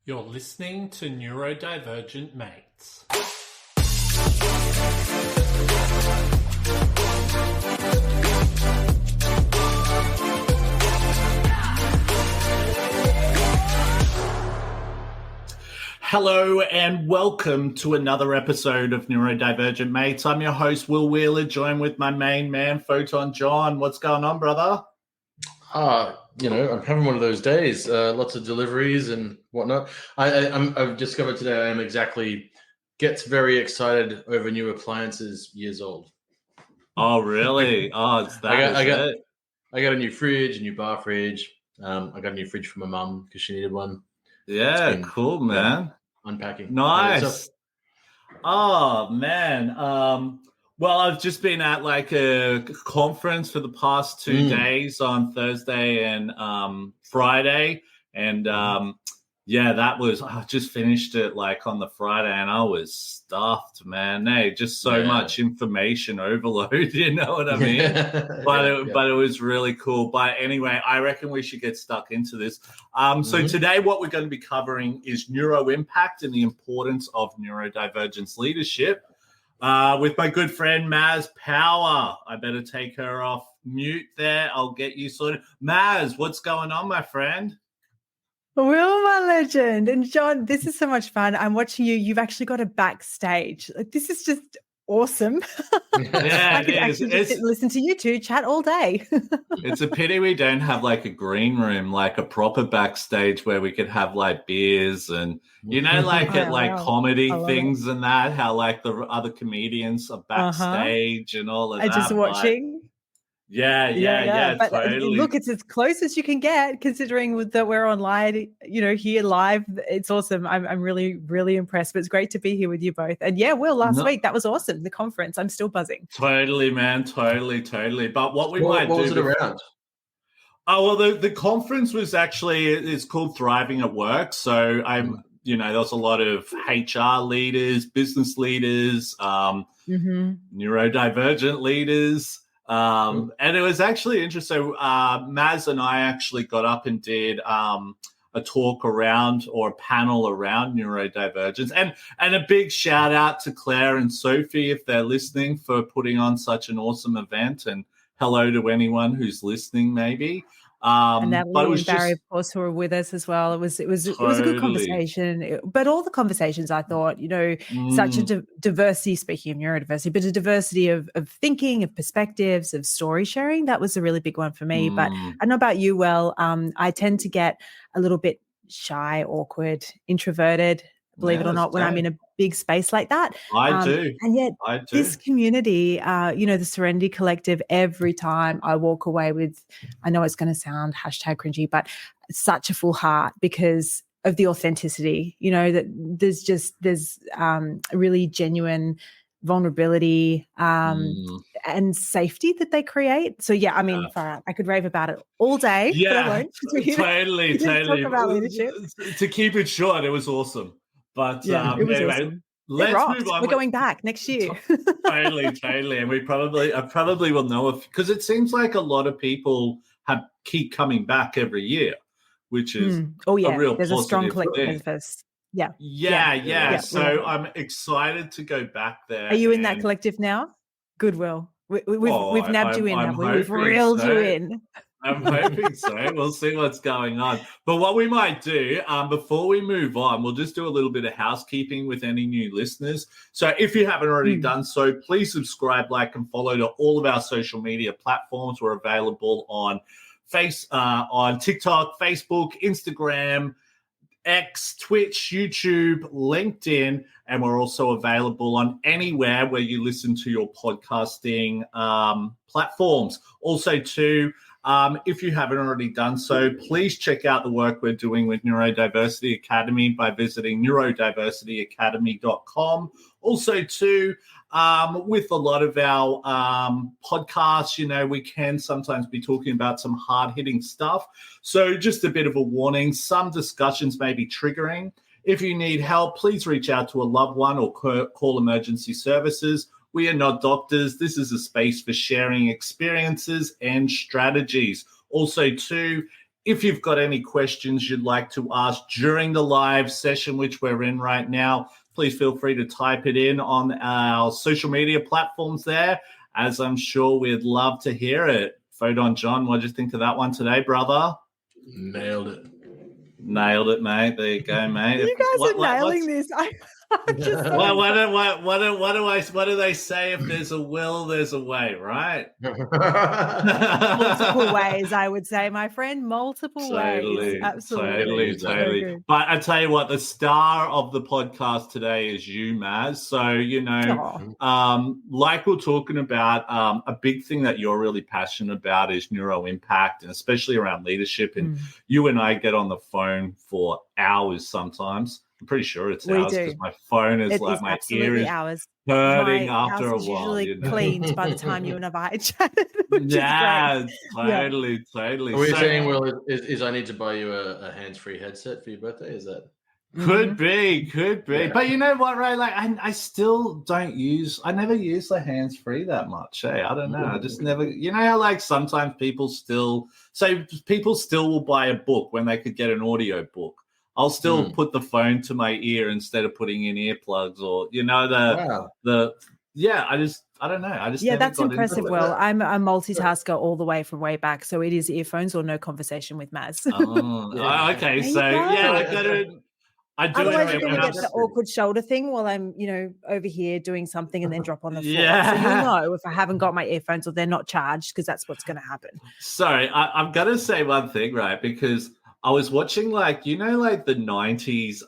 You're listening to Neurodivergent Mates. Hello and welcome to another episode of Neurodivergent Mates. I'm your host, Will Wheeler, joined with my main man, Photon John. What's going on, brother? I'm having one of those days. Lots of deliveries and whatnot. I've discovered today I am gets very excited over new appliances years old. Oh, really? Oh, it's that, I got a new fridge, a new bar fridge. I got a new fridge for my mum because she needed one. Yeah, cool, man. Unpacking. Nice. Oh, man. Well, I've just been at like a conference for the past 2 days on Thursday and Friday. And that was, I just finished it like on the Friday and I was stuffed, man. Hey, just so much information overload, you know what I mean? But it was really cool. But anyway, I reckon we should get stuck into this. So today what we're going to be covering is Neuro-Impact and the importance of neurodivergence leadership. With my good friend Maz Power. I better take her off mute there. I'll get you sorted. Maz, what's going on, my friend? Will, my legend. And John, this is so much fun. I'm watching you. You've actually got a backstage. Like, this is just awesome. Yeah, I could actually just sit and listen to you two chat all day. It's a pity we don't have like a green room, like a proper backstage where we could have like beers and, you know, like at like comedy things and that, how like the other comedians are backstage and all of that. Just watching. Yeah, but totally. Look, it's as close as you can get, considering that we're online, here live. It's awesome. I'm really, really impressed. But it's great to be here with you both. And Will, last week, that was awesome. The conference, I'm still buzzing. Totally, man. Totally. But what what was it around? Oh, well, the conference was it's called Thriving at Work. So there was a lot of HR leaders, business leaders, neurodivergent leaders. And it was actually interesting. So Maz and I actually got up and did a talk around or a panel around neurodivergence. And a big shout out to Claire and Sophie, if they're listening, for putting on such an awesome event. And hello to anyone who's listening, maybe. And Natalie and Barry, of course, who were with us as well. It was a good conversation. But all the conversations, I thought, such a diversity, speaking of neurodiversity, but a diversity of thinking, of perspectives, of story sharing. That was a really big one for me. But I don't know about you, Will. I tend to get a little bit shy, awkward, introverted, believe it or not, when I'm in a big space like that. I do. And yet this community, the Serenity Collective, every time I walk away with, I know it's going to sound #cringy, but such a full heart because of the authenticity, that there's really genuine vulnerability and safety that they create. So I could rave about it all day. Yeah, but I won't. Totally. Talk about leadership. To keep it short, it was awesome. But it was anyway, awesome. let's move on. We're going back next year. Totally. And I probably will know because it seems like a lot of people keep coming back every year, which is a real there's positive a strong collective. Yeah. So I'm excited to go back there. Are you in that collective now? Goodwill. We've nabbed you in, have we? We've reeled you in. I'm hoping so. We'll see what's going on. But what we might do, before we move on, we'll just do a little bit of housekeeping with any new listeners. So if you haven't already done so, please subscribe, like, and follow to all of our social media platforms. We're available on TikTok, Facebook, Instagram, X, Twitch, YouTube, LinkedIn, and we're also available on anywhere where you listen to your podcasting platforms. Also, too, if you haven't already done so, please check out the work we're doing with Neurodiversity Academy by visiting neurodiversityacademy.com. Also, too, with a lot of our podcasts, we can sometimes be talking about some hard-hitting stuff. So just a bit of a warning, some discussions may be triggering. If you need help, please reach out to a loved one or call emergency services. We are not doctors. This is a space for sharing experiences and strategies. Also, too, if you've got any questions you'd like to ask during the live session, which we're in right now, please feel free to type it in on our social media platforms there, as I'm sure we'd love to hear it. Photon John, what did you think of that one today, brother? Nailed it. Nailed it, mate. There you go, mate. You guys are nailing this. I'm just so what do they say? If there's a will, there's a way, right? Multiple ways, I would say, my friend. Multiple ways. Absolutely. Totally. But I tell you what, the star of the podcast today is you, Maz. So, you know, like we're talking about, a big thing that you're really passionate about is Neuro-Impact, and especially around leadership. And you and I get on the phone for hours sometimes. I'm pretty sure it's hours because my phone is my ear is hours. hurting after a while. Usually you know? cleaned by the time you and I chatted. Totally. Are we saying, Will, is I need to buy you a hands-free headset for your birthday? Is that? Could be. Yeah. But you know what, Ray? Like, I still I never use the hands-free that much. Hey, I don't know. I just never, you know how like sometimes people still will buy a book when they could get an audio book. I'll still put the phone to my ear instead of putting in earplugs, or you know I don't know. That's impressive. Well, I'm a multitasker all the way from way back, so it is earphones or no conversation with Maz. Okay, so I do. Otherwise, you're going to get the awkward shoulder thing while I'm, over here doing something and then drop on the floor. So you'll know if I haven't got my earphones or they're not charged, because that's what's going to happen. Sorry, I'm going to say one thing, right? Because I was watching the 90s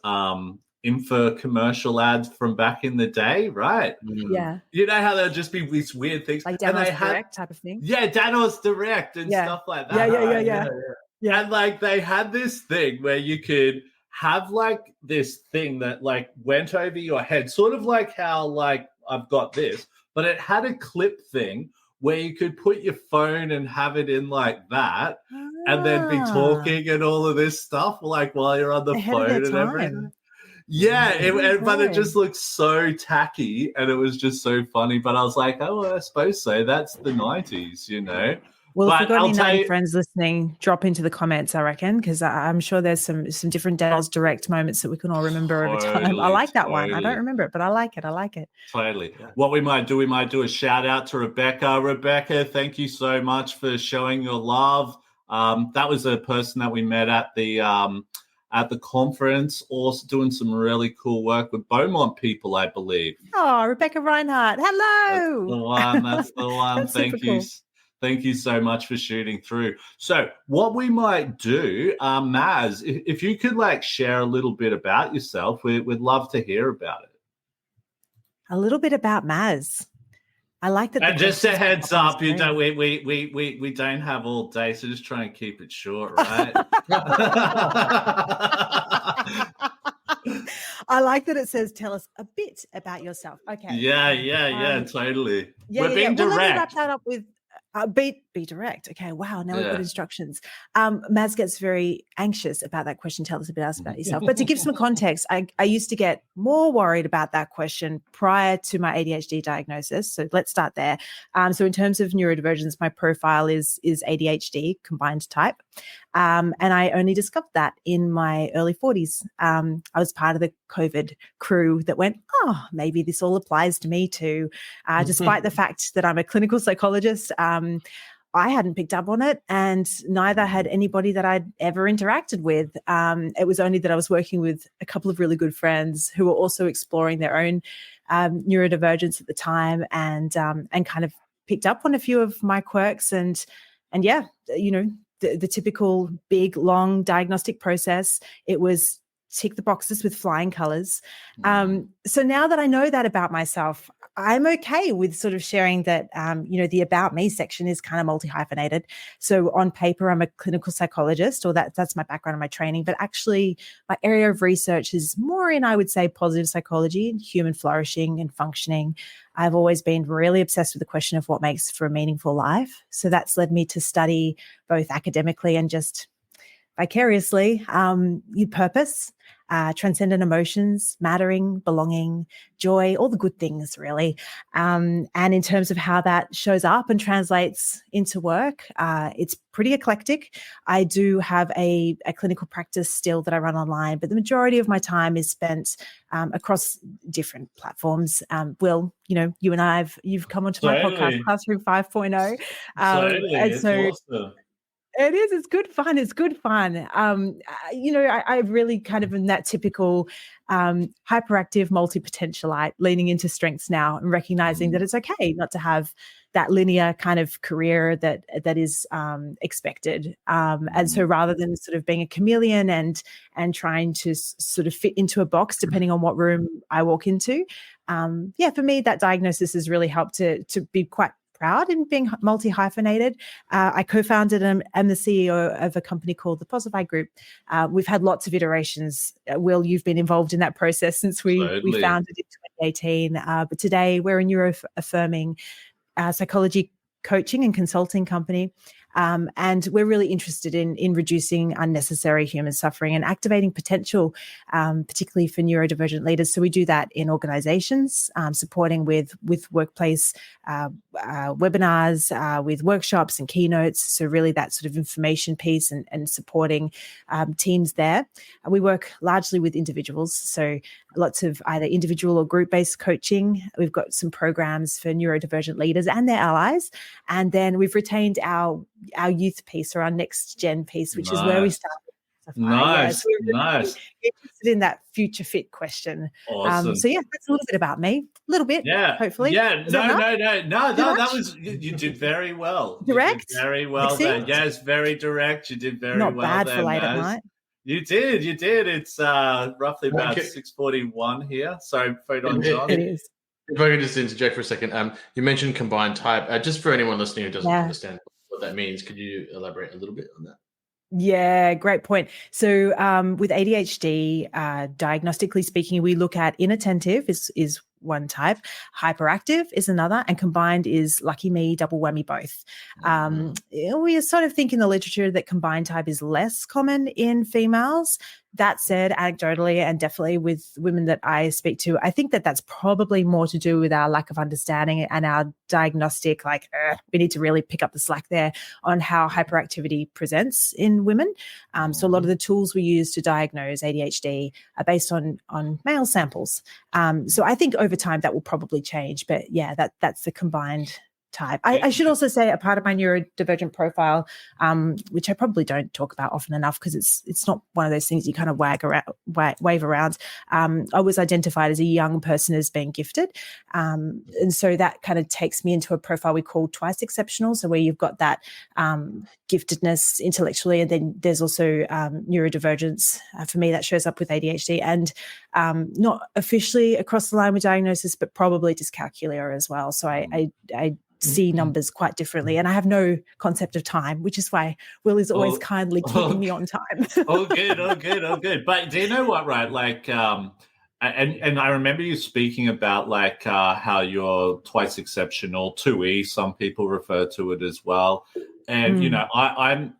info commercial ads from back in the day, right? Yeah. You know how there'll just be these weird things. Like Danos Direct type of thing? Yeah, Danos Direct and stuff like that. Yeah. And they had this thing where you could have this thing that went over your head, sort of like how I've got this, but it had a clip thing where you could put your phone and have it in like that, and then be talking and all of this stuff while you're on the phone and everything. Yeah, but it just looks so tacky, and it was just so funny. But I was like, oh, well, I suppose so. That's the 90s, you know. Well, if you've got any 90 friends listening, drop into the comments, I reckon, because I'm sure there's some different Danos Direct moments that we can all remember over time. I like that one. I don't remember it, but I like it. Totally. Yeah. What we might do a shout out to Rebecca. Rebecca, thank you so much for showing your love. That was a person that we met at the conference, also doing some really cool work with Beaumont people, I believe. Oh, Rebecca Reinhardt. Hello. That's the one. Thank you. Cool. Thank you so much for shooting through. So what we might do, Maz, if you could share a little bit about yourself, we'd love to hear about it. A little bit about Maz. I like that. And just a heads up, we don't have all day, so just try and keep it short, right? I like that it says, tell us a bit about yourself. Okay. Yeah, totally. We're being direct. Well, let me wrap that up with be direct. Okay. Wow. Now we've got instructions. Maz gets very anxious about that question. Tell us a bit else about yourself. But to give some context, I used to get more worried about that question prior to my ADHD diagnosis. So let's start there. So in terms of neurodivergence, my profile is ADHD combined type. And I only discovered that in my early 40s. I was part of the COVID crew that went, oh, maybe this all applies to me too. Despite the fact that I'm a clinical psychologist, I hadn't picked up on it, and neither had anybody that I'd ever interacted with. It was only that I was working with a couple of really good friends who were also exploring their own neurodivergence at the time, and kind of picked up on a few of my quirks, and the typical big, long diagnostic process. It was tick the boxes with flying colors. So now that I know that about myself, I'm okay with sort of sharing that, the about me section is kind of multi-hyphenated. So on paper, I'm a clinical psychologist, or that's my background and my training, but actually my area of research is more in, I would say, positive psychology and human flourishing and functioning. I've always been really obsessed with the question of what makes for a meaningful life. So that's led me to study both academically and just vicariously, your purpose, transcendent emotions, mattering, belonging, joy, all the good things, really. And in terms of how that shows up and translates into work, it's pretty eclectic. I do have a clinical practice still that I run online, but the majority of my time is spent across different platforms. Will, you and you've come onto my podcast, Classroom 5.0. Totally, and it's so awesome. It is. It's good fun. It's good fun. I really kind of am that typical hyperactive multi-potentialite, leaning into strengths now and recognizing that it's okay not to have that linear kind of career that is expected. And so rather than sort of being a chameleon and trying to sort of fit into a box depending on what room I walk into, for me, that diagnosis has really helped to be quite proud in being multi-hyphenated. I co-founded and am the CEO of a company called the Posify Group. We've had lots of iterations. Will, you've been involved in that process since we founded in 2018. But today we're a neuro-affirming psychology coaching and consulting company. And we're really interested in reducing unnecessary human suffering and activating potential, particularly for neurodivergent leaders. So we do that in organizations, supporting with workplace webinars, with workshops and keynotes. So really that sort of information piece and supporting teams there. We work largely with individuals. So lots of either individual or group-based coaching. We've got some programs for neurodivergent leaders and their allies. And then we've retained our youth piece or our next gen piece, which is where we started. Nice. So we're really interested in that future fit question. Awesome. That's a little bit about me. A little bit, hopefully. Yeah, no, that was, you did very well. Direct? You did very well there. Yes, very direct. You did very well there. Not bad for late at night. You did. It's roughly about 6:41 here. So, Photon John. It is. If I could just interject for a second. You mentioned combined type. Just for anyone listening who doesn't understand what that means, could you elaborate a little bit on that? Yeah, great point. So with ADHD, diagnostically speaking, we look at inattentive is one type, hyperactive is another, and combined is lucky me, double whammy both. We sort of think in the literature that combined type is less common in females. That said, anecdotally and definitely with women that I speak to, I think that that's probably more to do with our lack of understanding and our diagnostic, we need to really pick up the slack there on how hyperactivity presents in women. So a lot of the tools we use to diagnose ADHD are based on male samples. So I think over time that will probably change, but that's the combined type. I should also say a part of my neurodivergent profile, which I probably don't talk about often enough because it's not one of those things you kind of wave around. I was identified as a young person as being gifted. And so that kind of takes me into a profile we call twice exceptional. So where you've got that giftedness intellectually, and then there's also neurodivergence. For me, that shows up with ADHD and not officially across the line with diagnosis, but probably dyscalculia as well. So I see numbers quite differently, and I have no concept of time, which is why Will is always kindly keeping me on time. Good. But do you know what, right? And I remember you speaking about how you're twice exceptional, 2E, some people refer to it as well. And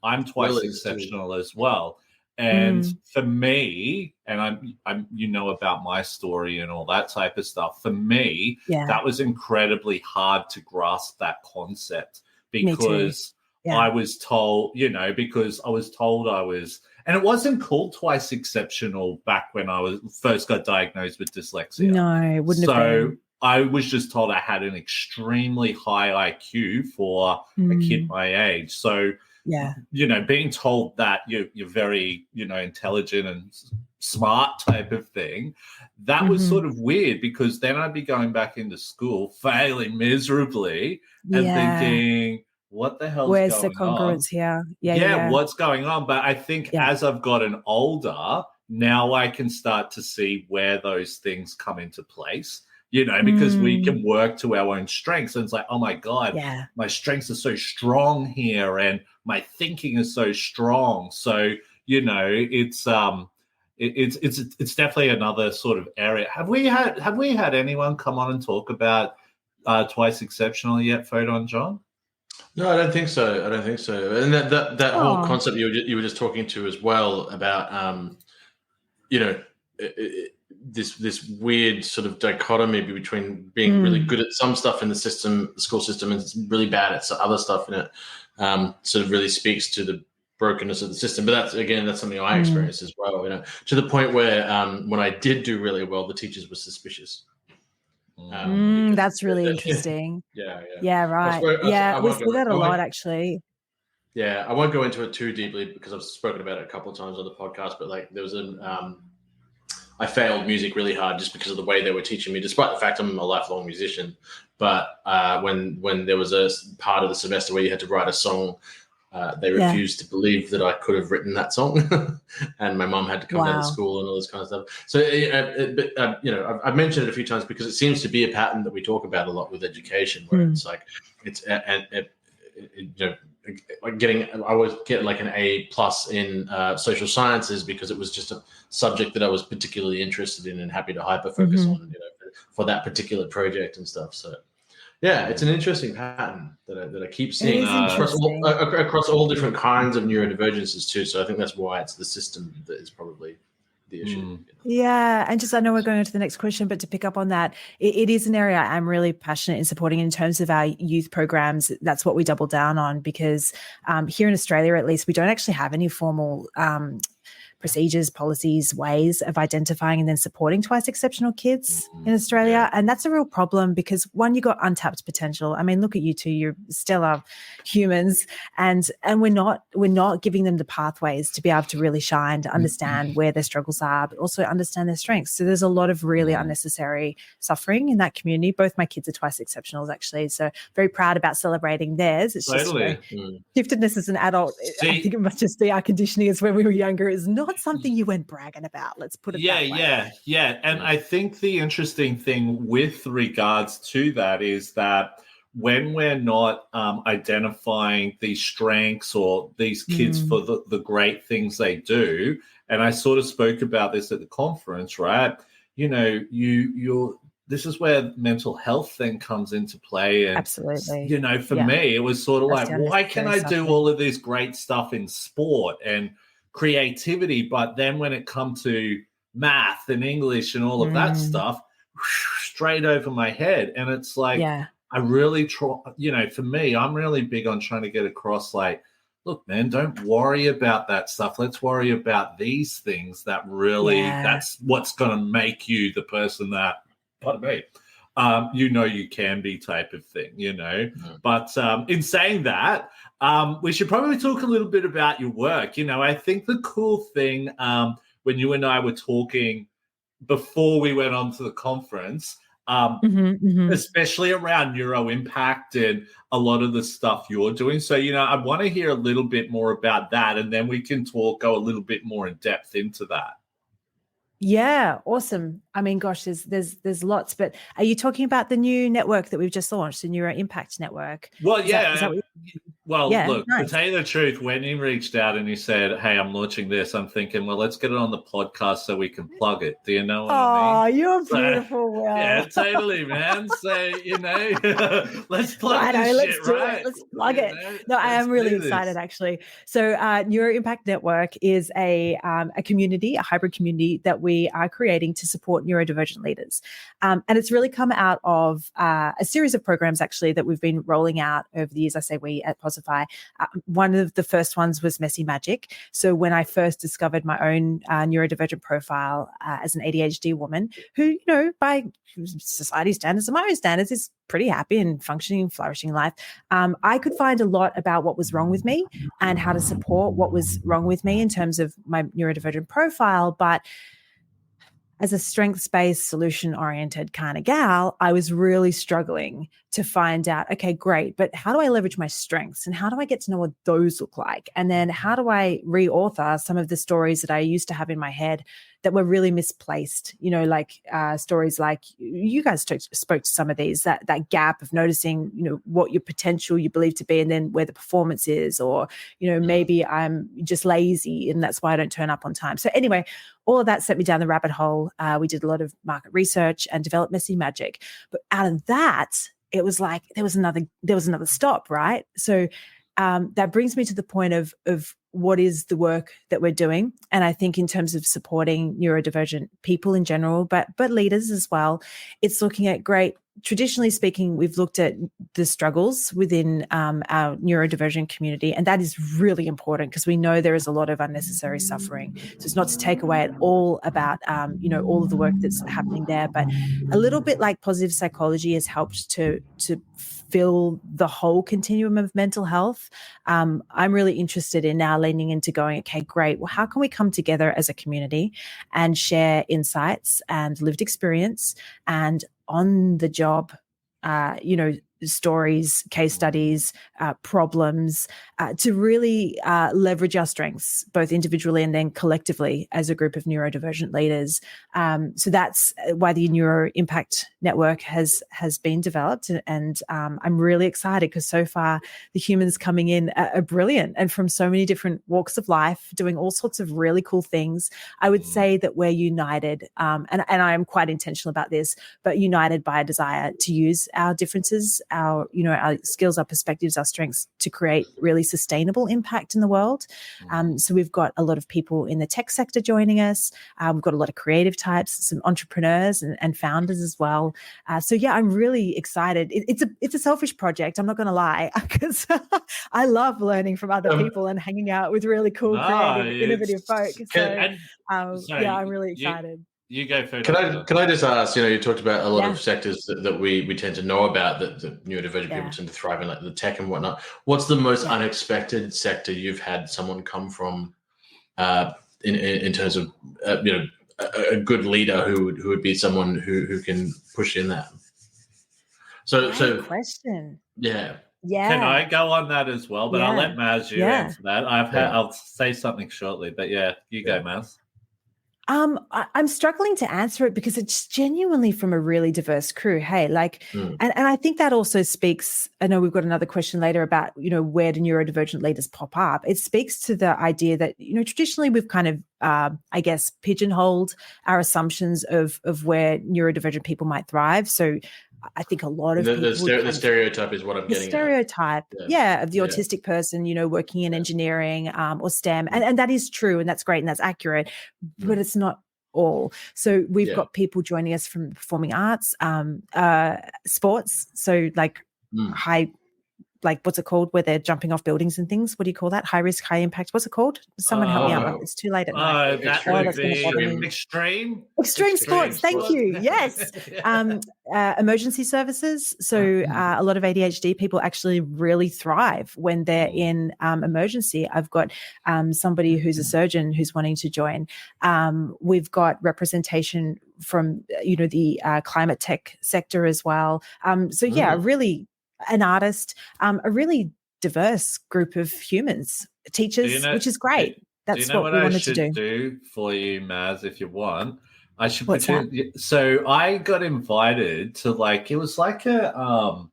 I'm twice exceptional as well. And for me, and I'm about my story and all that type of stuff. For me, that was incredibly hard to grasp that concept because I was told, because I was told I was, and it wasn't called twice exceptional back when I first got diagnosed with dyslexia. No, it wouldn't have been. So I was just told I had an extremely high IQ for a kid my age. So being told that you're very, intelligent and smart type of thing, that was sort of weird because then I'd be going back into school, failing miserably and thinking, what the hell is going on? Where's the congruence here? What's going on? But I think as I've gotten older, now I can start to see where those things come into place. Because we can work to our own strengths. And it's like, oh my God, my strengths are so strong here and my thinking is so strong. So, it's definitely another sort of area. Have we had anyone come on and talk about twice exceptional yet, Photon John? No, I don't think so. And that whole concept you were just talking to as well about, this weird sort of dichotomy between being really good at some stuff in the school system, and really bad at other stuff in it, sort of really speaks to the brokenness of the system. But that's something I experienced as well. To the point where when I did do really well, the teachers were suspicious. That's really interesting. Yeah, right. We see that a lot, actually. Yeah, I won't go into it too deeply because I've spoken about it a couple of times on the podcast. But like, there was I failed music really hard just because of the way they were teaching me, despite the fact I'm a lifelong musician. But when there was a part of the semester where you had to write a song, they refused to believe that I could have written that song, and my mom had to come down to school and all this kind of stuff. So, I've mentioned it a few times because it seems to be a pattern that we talk about a lot with education, where it's like I always get like an A+ in social sciences because it was just a subject that I was particularly interested in and happy to hyper focus on, for that particular project and stuff. So. Yeah, it's an interesting pattern that I keep seeing across all different kinds of neurodivergences too. So I think that's why it's the system that is probably the issue. Yeah, and I know we're going on to the next question, but to pick up on that, it is an area I'm really passionate in supporting in terms of our youth programs. That's what we double down on because here in Australia, at least, we don't actually have any formal procedures, policies, ways of identifying and then supporting twice exceptional kids in Australia. And that's a real problem because, one, you've got untapped potential. I mean, look at you two, you're stellar humans, and we're not giving them the pathways to be able to really shine, to understand where their struggles are, but also understand their strengths. So there's a lot of really unnecessary suffering in that community. Both my kids are twice exceptionals, actually. So very proud about celebrating theirs. It's just giftedness as an adult. I think it must just be our conditioning as when we were younger is not something you went bragging about. Let's put it that way. Yeah. And I think the interesting thing with regards to that is that when we're not identifying these strengths or these kids for the great things they do, and I sort of spoke about this at the conference, right? This is where mental health then comes into play. And, absolutely. For me, it was sort of like, why can I do all of this great stuff in sport and creativity, but then when it comes to math and English and all of that stuff, straight over my head. And it's like, I really try, for me, I'm really big on trying to get across like, look, man, don't worry about that stuff. Let's worry about these things that really, that's what's going to make you the person that, pardon me, you can be type of thing, But in saying that, we should probably talk a little bit about your work. I think the cool thing when you and I were talking before we went on to the conference, especially around Neuro-Impact and a lot of the stuff you're doing. So, I want to hear a little bit more about that, and then we can go a little bit more in depth into that. Yeah, awesome. I mean, gosh, there's lots, but are you talking about the new network that we've just launched, the Neuro-Impact network? Well, look, nice. To tell you the truth, when he reached out and he said, hey, I'm launching this, I'm thinking, well, let's get it on the podcast so we can plug it. Do you know what I mean? Oh, you're beautiful, Will. Yeah, totally, man. So, let's plug this shit, right? Let's plug it. No, I am really excited, actually. So Neuro-Impact Network is a community, a hybrid community that we are creating to support neurodivergent leaders. And it's really come out of a series of programs, actually, that we've been rolling out over the years. I say we at Posify. One of the first ones was Messy Magic. So when I first discovered my own neurodivergent profile as an ADHD woman who, by society standards and my own standards is pretty happy and functioning, flourishing life, I could find a lot about what was wrong with me and how to support what was wrong with me in terms of my neurodivergent profile. But as a strengths-based, solution-oriented kind of gal, I was really struggling to find out, okay, great, but how do I leverage my strengths and how do I get to know what those look like? And then how do I re-author some of the stories that I used to have in my head that were really misplaced, like stories like you guys spoke to some of these, that gap of noticing, what your potential you believe to be and then where the performance is, or, maybe I'm just lazy and that's why I don't turn up on time. So anyway, all of that sent me down the rabbit hole. We did a lot of market research and developed Messy Magic. But out of that, it was like there was another stop, right? So that brings me to the point of what is the work that we're doing. And I think in terms of supporting neurodivergent people in general, but leaders as well, it's looking at traditionally speaking, we've looked at the struggles within our neurodivergent community, and that is really important because we know there is a lot of unnecessary suffering. So it's not to take away at all about, all of the work that's happening there, but a little bit like positive psychology has helped to fill the whole continuum of mental health. I'm really interested in now leaning into going, okay, great. Well, how can we come together as a community and share insights and lived experience and on the job, stories, case studies, problems, to really leverage our strengths, both individually and then collectively as a group of neurodivergent leaders. So that's why the Neuro-Impact network has been developed. And I'm really excited because so far the humans coming in are brilliant and from so many different walks of life, doing all sorts of really cool things. I would say that we're united, and I am quite intentional about this, but united by a desire to use our differences, our skills, our perspectives, our strengths to create really sustainable impact in the world. So we've got a lot of people in the tech sector joining us. We've got a lot of creative types, some entrepreneurs and founders as well. So yeah, I'm really excited. It's a selfish project. I'm not going to lie, because I love learning from other people and hanging out with really cool, creative, innovative folk. So I'm really excited. You go first. Can I just ask? You talked about a lot of sectors that we tend to know about that neurodivergent people tend to thrive in, like the tech and whatnot. What's the most unexpected sector you've had someone come from, in terms of a good leader who would be someone who can push in that? So question. Yeah. Yeah. Can I go on that as well? But I'll let Maz answer that. I'll say something shortly, but you go, Maz. I'm struggling to answer it because it's genuinely from a really diverse crew. Hey, and I think that also speaks, I know we've got another question later about, where do neurodivergent leaders pop up? It speaks to the idea that, traditionally we've kind of, pigeonholed our assumptions of where neurodivergent people might thrive. So I think a lot of the stereotype is what I'm getting at. The stereotype, of the autistic person, working in engineering or STEM. And that is true, and that's great, and that's accurate, but it's not all. So we've got people joining us from performing arts, sports, so high, what's it called, where they're jumping off buildings and things? What do you call that? High risk, high impact. What's it called? Someone help me out. It's too late at night. That would be extreme sports. Thank you. Yes. Emergency services. So a lot of ADHD people actually really thrive when they're in emergency. I've got somebody who's a surgeon who's wanting to join. We've got representation from, the climate tech sector as well. Really an artist, a really diverse group of humans, teachers, which is great. That's what we wanted to do for you, Maz, if you want. I should put you. So I got invited to it was like a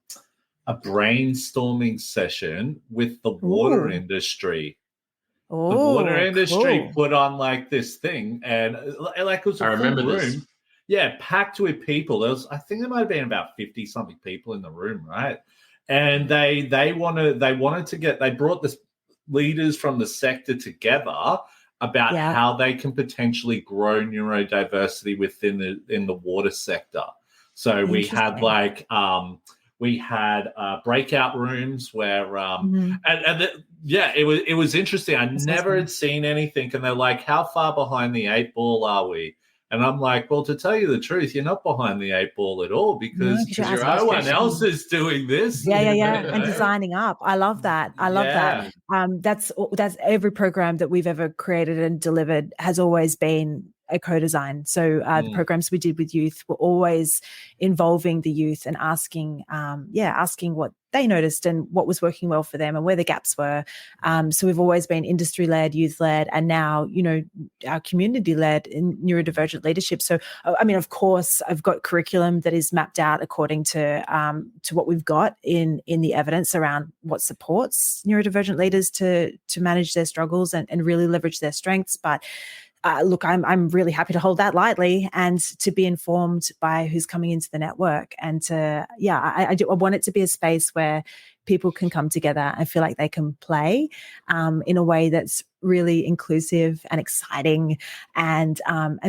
brainstorming session with the water industry. The water industry put on this thing, and it was a full room. This. Yeah, packed with people. I think there might have been about 50-something people in the room, right? And they brought the leaders from the sector together about how they can potentially grow neurodiversity in the water sector. So we had breakout rooms where it was interesting. I never had seen anything, and they're like, "How far behind the 8 ball are we?" And I'm like, well, to tell you the truth, you're not behind the 8 ball at all because no one else is doing this. And designing up. I love that. That. That's every program that we've ever created and delivered has always been a co-design. So the programs we did with youth were always involving the youth and asking what they noticed and what was working well for them and where the gaps were. So we've always been industry-led, youth-led, and now, our community-led in neurodivergent leadership. So, of course, I've got curriculum that is mapped out according to what we've got in the evidence around what supports neurodivergent leaders to manage their struggles and really leverage their strengths. But look, I'm really happy to hold that lightly and to be informed by who's coming into the network. And I want it to be a space where people can come together and feel like they can play in a way that's really inclusive and exciting and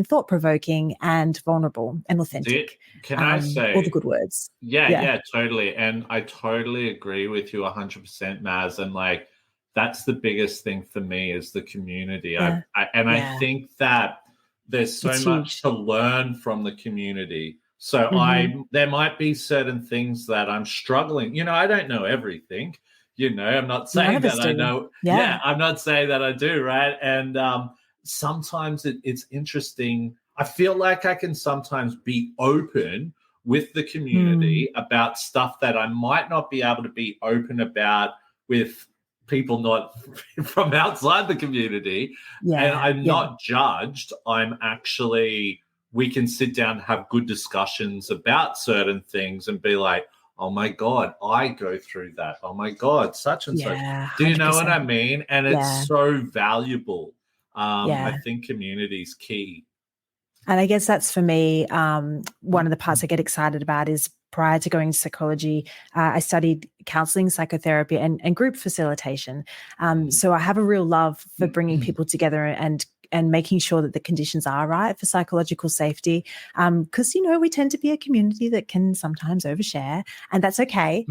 thought-provoking and vulnerable and authentic. Can I say all the good words? Yeah, totally. And I totally agree with you 100%, Maz. And like, that's the biggest thing for me is the community. I think that there's so much to learn from the community. So there might be certain things that I'm struggling. I don't know everything. I'm not saying that I know. Yeah, I'm not saying that I do, right? And sometimes it's interesting. I feel like I can sometimes be open with the community about stuff that I might not be able to be open about with people not from outside the community. And I'm not judged. I'm actually, we can sit down and have good discussions about certain things and be like, oh my God, I go through that. Oh my God, such and such. Do you know what I mean? And it's so valuable. I think community is key. And I guess that's for me, one of the parts I get excited about is prior to going to psychology, I studied counseling, psychotherapy, and group facilitation. So I have a real love for bringing people together and making sure that the conditions are right for psychological safety. Because, we tend to be a community that can sometimes overshare, and that's okay.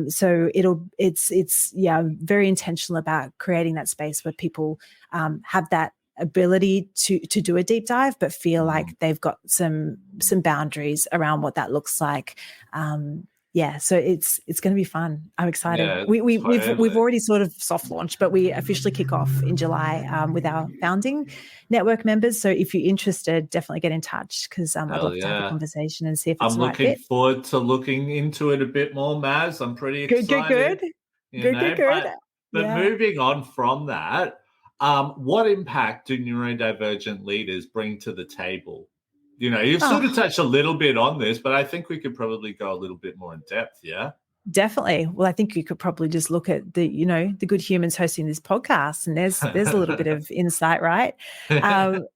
So it's very intentional about creating that space where people have that ability to do a deep dive, but feel like they've got some boundaries around what that looks like. So it's going to be fun. I'm excited. Yeah, we've already sort of soft launched, but we officially kick off in July with our founding network members. So if you're interested, definitely get in touch because I'd love to have a conversation and see if it's I'm the right looking fit. forward to looking into it a bit more, Maz. I'm pretty excited. Good. But moving on from that, what impact do neurodivergent leaders bring to the table? You've sort of touched a little bit on this, but I think we could probably go a little bit more in depth, yeah? Definitely. Well, I think you could probably just look at the good humans hosting this podcast, and there's a little bit of insight, right? But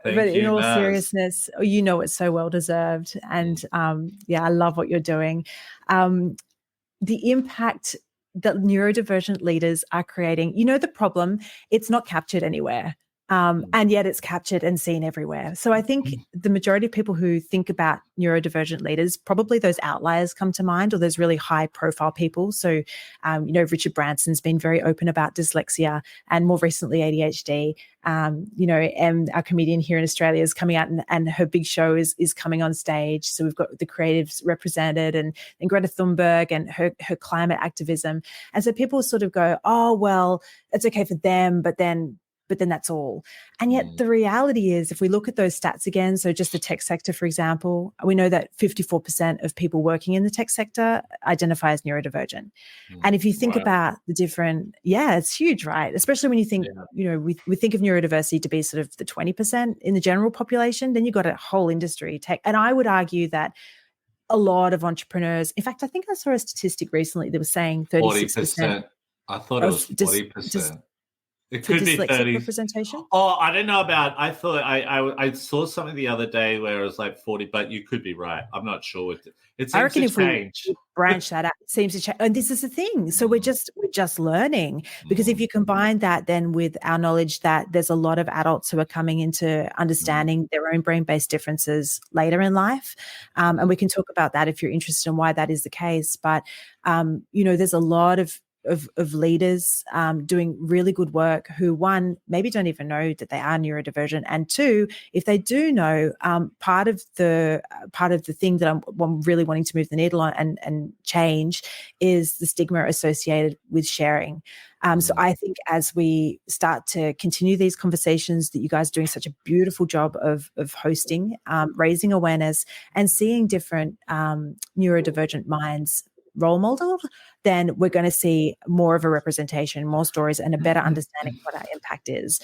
in all seriousness, it's so well deserved, and I love what you're doing. The impact that neurodivergent leaders are creating, the problem, it's not captured anywhere. And yet it's captured and seen everywhere. So I think the majority of people who think about neurodivergent leaders, probably those outliers come to mind, or those really high profile people. So, Richard Branson's been very open about dyslexia and more recently ADHD. And our comedian here in Australia is coming out and her big show is coming on stage. So we've got the creatives represented and Greta Thunberg and her climate activism. And so people sort of go, oh, well, it's okay for them, but then that's all. And yet the reality is, if we look at those stats again, so just the tech sector, for example, we know that 54% of people working in the tech sector identify as neurodivergent. And if you think about the different, it's huge, right? Especially when you think, we think of neurodiversity to be sort of the 20% in the general population, then you've got a whole industry tech. And I would argue that a lot of entrepreneurs, in fact, I think I saw a statistic recently that was saying 36%. I thought it was 40%. It could be 30 representation. Oh, I don't know about. I thought I saw something the other day where it was like 40, but you could be right. I'm not sure. It seems to change. We branch that out, it seems to change. And this is the thing. So we're just learning, because if you combine that then with our knowledge that there's a lot of adults who are coming into understanding their own brain-based differences later in life, and we can talk about that if you're interested in why that is the case. But there's a lot of leaders doing really good work who, one, maybe don't even know that they are neurodivergent, and two, if they do know, part of the thing that I'm really wanting to move the needle on and change is the stigma associated with sharing. So I think as we start to continue these conversations that you guys are doing such a beautiful job of hosting, raising awareness and seeing different neurodivergent minds role model, then we're going to see more of a representation, more stories, and a better understanding of what our impact is.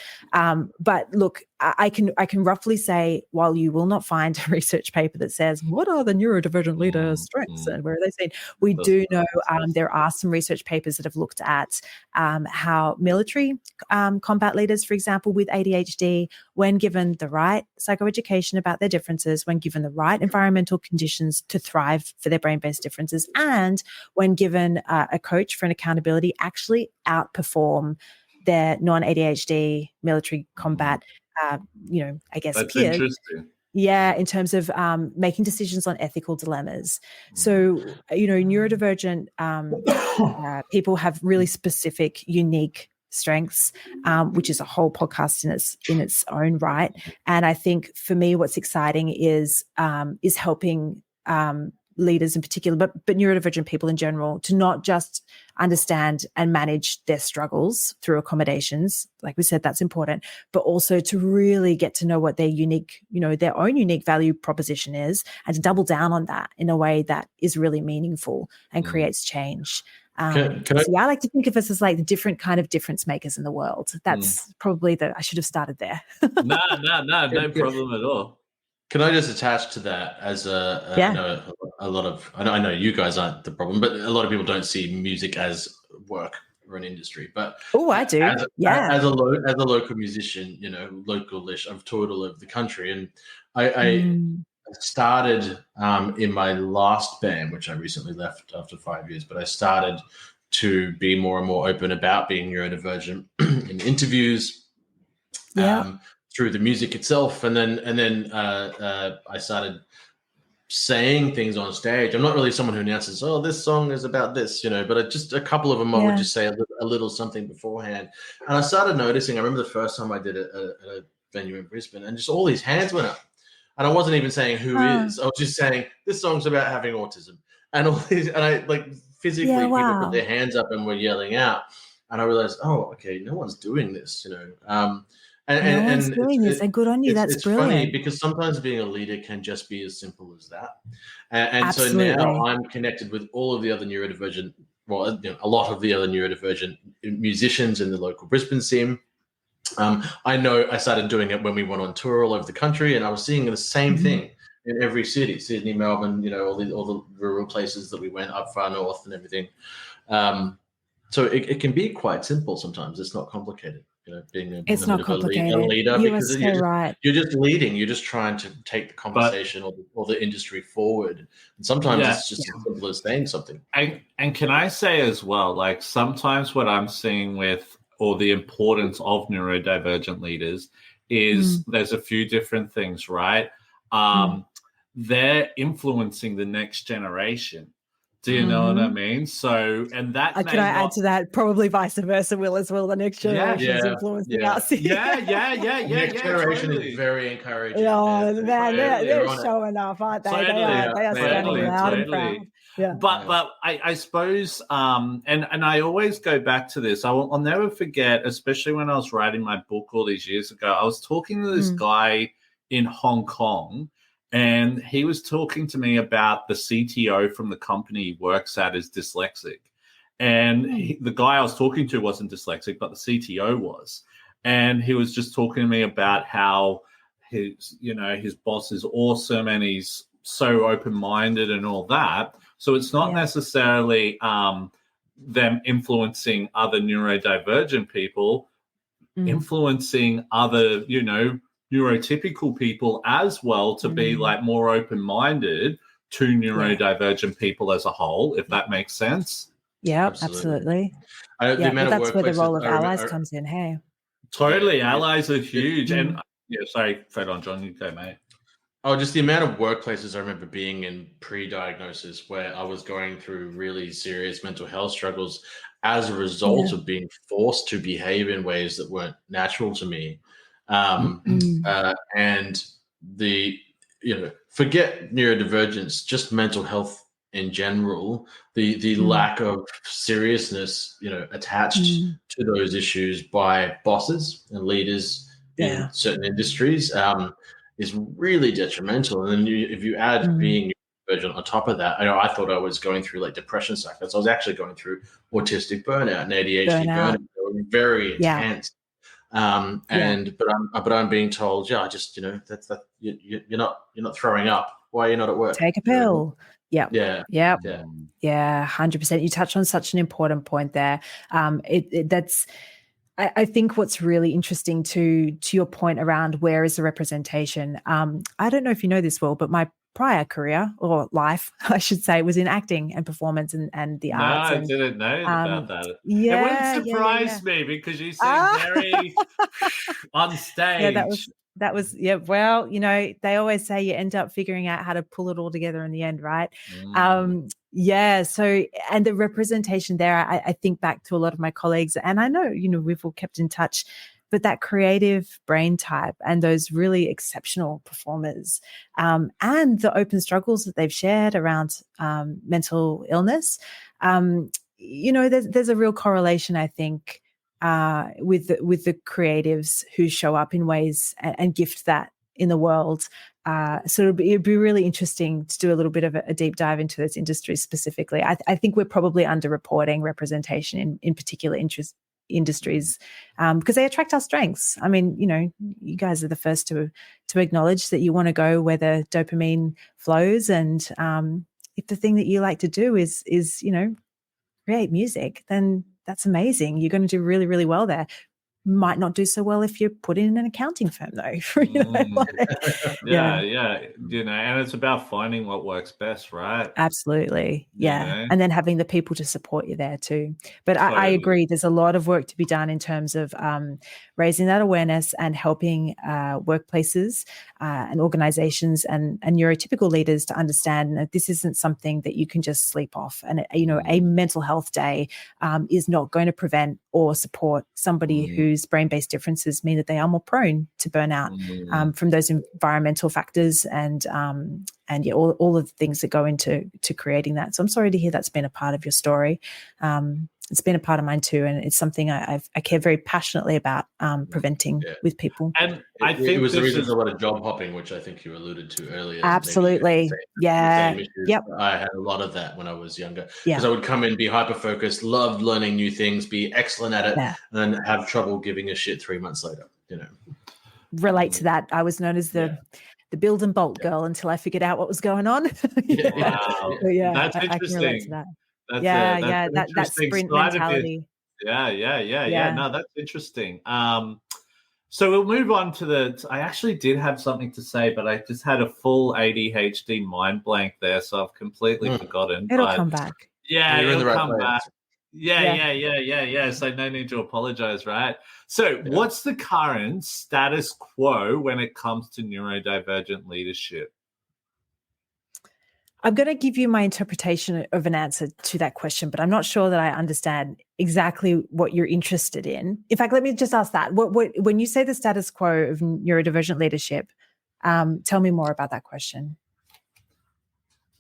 But look, I can roughly say, while you will not find a research paper that says, what are the neurodivergent leaders' strengths and where are they seen, we do know there are some research papers that have looked at how military combat leaders, for example, with ADHD, when given the right psychoeducation about their differences, when given the right environmental conditions to thrive for their brain-based differences, and when given a coach for an accountability, actually outperform their non-ADHD military combat, I guess, That's peers. Interesting. Yeah, in terms of making decisions on ethical dilemmas. So, neurodivergent people have really specific, unique strengths, which is a whole podcast in its own right. And I think for me, what's exciting is helping leaders in particular, but neurodivergent people in general, to not just understand and manage their struggles through accommodations. Like we said, that's important, but also to really get to know what their unique, their own unique value proposition is, and to double down on that in a way that is really meaningful and creates change. I like to think of us as like the different kind of difference makers in the world. That's probably I should have started there. No problem at all. Can I just attach to that as I know you guys aren't the problem, but a lot of people don't see music as work or an industry. But I do. As a local musician, local-ish, I've toured all over the country, and I started in my last band, which I recently left after 5 years. But I started to be more and more open about being neurodivergent in interviews. Through the music itself, and then I started saying things on stage. I'm not really someone who announces, "Oh, this song is about this," but just a couple of them I would just say a little something beforehand. And I started noticing. I remember the first time I did it at a venue in Brisbane, and just all these hands went up, and I wasn't even saying who is. I was just saying this song's about having autism, and all these, and I like physically people put their hands up and were yelling out, and I realized, oh, okay, no one's doing this, And doing this, and good on you. That's brilliant. Funny because sometimes being a leader can just be as simple as that. And so now I'm connected with all of the other neurodivergent, a lot of the other neurodivergent musicians in the local Brisbane scene. I know I started doing it when we went on tour all over the country, and I was seeing the same thing in every city, Sydney, Melbourne, all the rural places that we went up far north and everything. So it can be quite simple sometimes. It's not complicated. It's not complicated. A leader, because right. You're just leading. You're just trying to take the conversation or the industry forward. And sometimes it's just as simple as saying something. And can I say as well, like sometimes what I'm seeing with or the importance of neurodivergent leaders is there's a few different things, right? They're influencing the next generation. Do you know what I mean? So, and that could I add to that? Probably vice versa, Will, as well. The next generation is influencing us. The next generation is very encouraging. Oh, they're showing off, aren't they? They are standing loud and proud. Yeah. But I suppose, and I always go back to this. I'll never forget, especially when I was writing my book all these years ago. I was talking to this guy in Hong Kong. And he was talking to me about the CTO from the company he works at is dyslexic. And the guy I was talking to wasn't dyslexic, but the CTO was. And he was just talking to me about how his boss is awesome and he's so open-minded and all that. So it's not necessarily them influencing other neurodivergent people, influencing other, neurotypical people as well to be like more open-minded to neurodivergent people as a whole, if that makes sense. Yeah, absolutely. That's where the role of allies comes in. Hey, totally, allies are huge. And sorry, fed on, John. You go, mate. Oh, just the amount of workplaces I remember being in pre-diagnosis where I was going through really serious mental health struggles as a result of being forced to behave in ways that weren't natural to me. And forget neurodivergence, just mental health in general, the lack of seriousness, attached to those issues by bosses and leaders in certain industries is really detrimental. And then if you add being neurodivergent. On top of that, I thought I was going through like depression cycles. I was actually going through autistic burnout and ADHD burnout. They were very intense. But I'm being told, you're not throwing up. Why are you not at work? Take a pill. Yeah. 100%. You touched on such an important point there. I think what's really interesting to your point around where is the representation. I don't know if you know this, Will, but my prior career or life, I should say, was in acting and performance and the arts. No, I didn't know about that. Yeah, it wouldn't surprise me because you seem very on stage. Yeah, that was well, they always say you end up figuring out how to pull it all together in the end, right? So, and the representation there, I think back to a lot of my colleagues, and I know, we've all kept in touch, but that creative brain type and those really exceptional performers, and the open struggles that they've shared around mental illness, there's a real correlation, I think, with the creatives who show up in ways and gift that in the world. So it'd be really interesting to do a little bit of a deep dive into those industries specifically. I think we're probably underreporting representation in particular industries because they attract our strengths. I mean, you guys are the first to acknowledge that you want to go where the dopamine flows, and if the thing that you like to do is create music, then that's amazing. You're going to do really, really well there. Might not do so well if you're put in an accounting firm, though. And it's about finding what works best, right? Absolutely, and then having the people to support you there too. But totally. I agree. There's a lot of work to be done in terms of raising that awareness and helping workplaces and organizations and neurotypical leaders to understand that this isn't something that you can just sleep off. And a mental health day is not going to prevent or support somebody whose brain-based differences mean that they are more prone to burnout from those environmental factors and all of the things that go into creating that. So I'm sorry to hear that's been a part of your story. It's been a part of mine too, and it's something I care very passionately about preventing with people. And I think it was the reason for a lot of job hopping, which I think you alluded to earlier. Absolutely, I had a lot of that when I was younger because I would come in, be hyper focused, loved learning new things, be excellent at it, and then have trouble giving a shit 3 months later. Relate to that. I was known as the build and bolt girl until I figured out what was going on. Wow. That's interesting. I can relate to that. That sprint mentality. No, that's interesting. So we'll move on to I actually did have something to say, but I just had a full ADHD mind blank there, so I've completely forgotten. It'll come back. Yeah, it'll come back. Yeah. So no need to apologize, right? So what's the current status quo when it comes to neurodivergent leadership? I'm going to give you my interpretation of an answer to that question, but I'm not sure that I understand exactly what you're interested in. In fact, let me just ask that. When you say the status quo of neurodivergent leadership, tell me more about that question.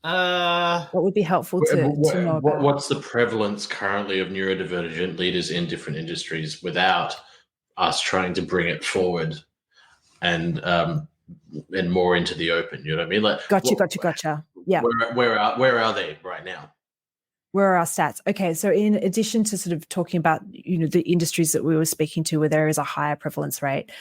What would be helpful to know about? What's the prevalence currently of neurodivergent leaders in different industries without us trying to bring it forward and more into the open? You know what I mean? Like, Gotcha. Yeah. Where are they right now? Where are our stats? Okay, so in addition to sort of talking about the industries that we were speaking to where there is a higher prevalence rate,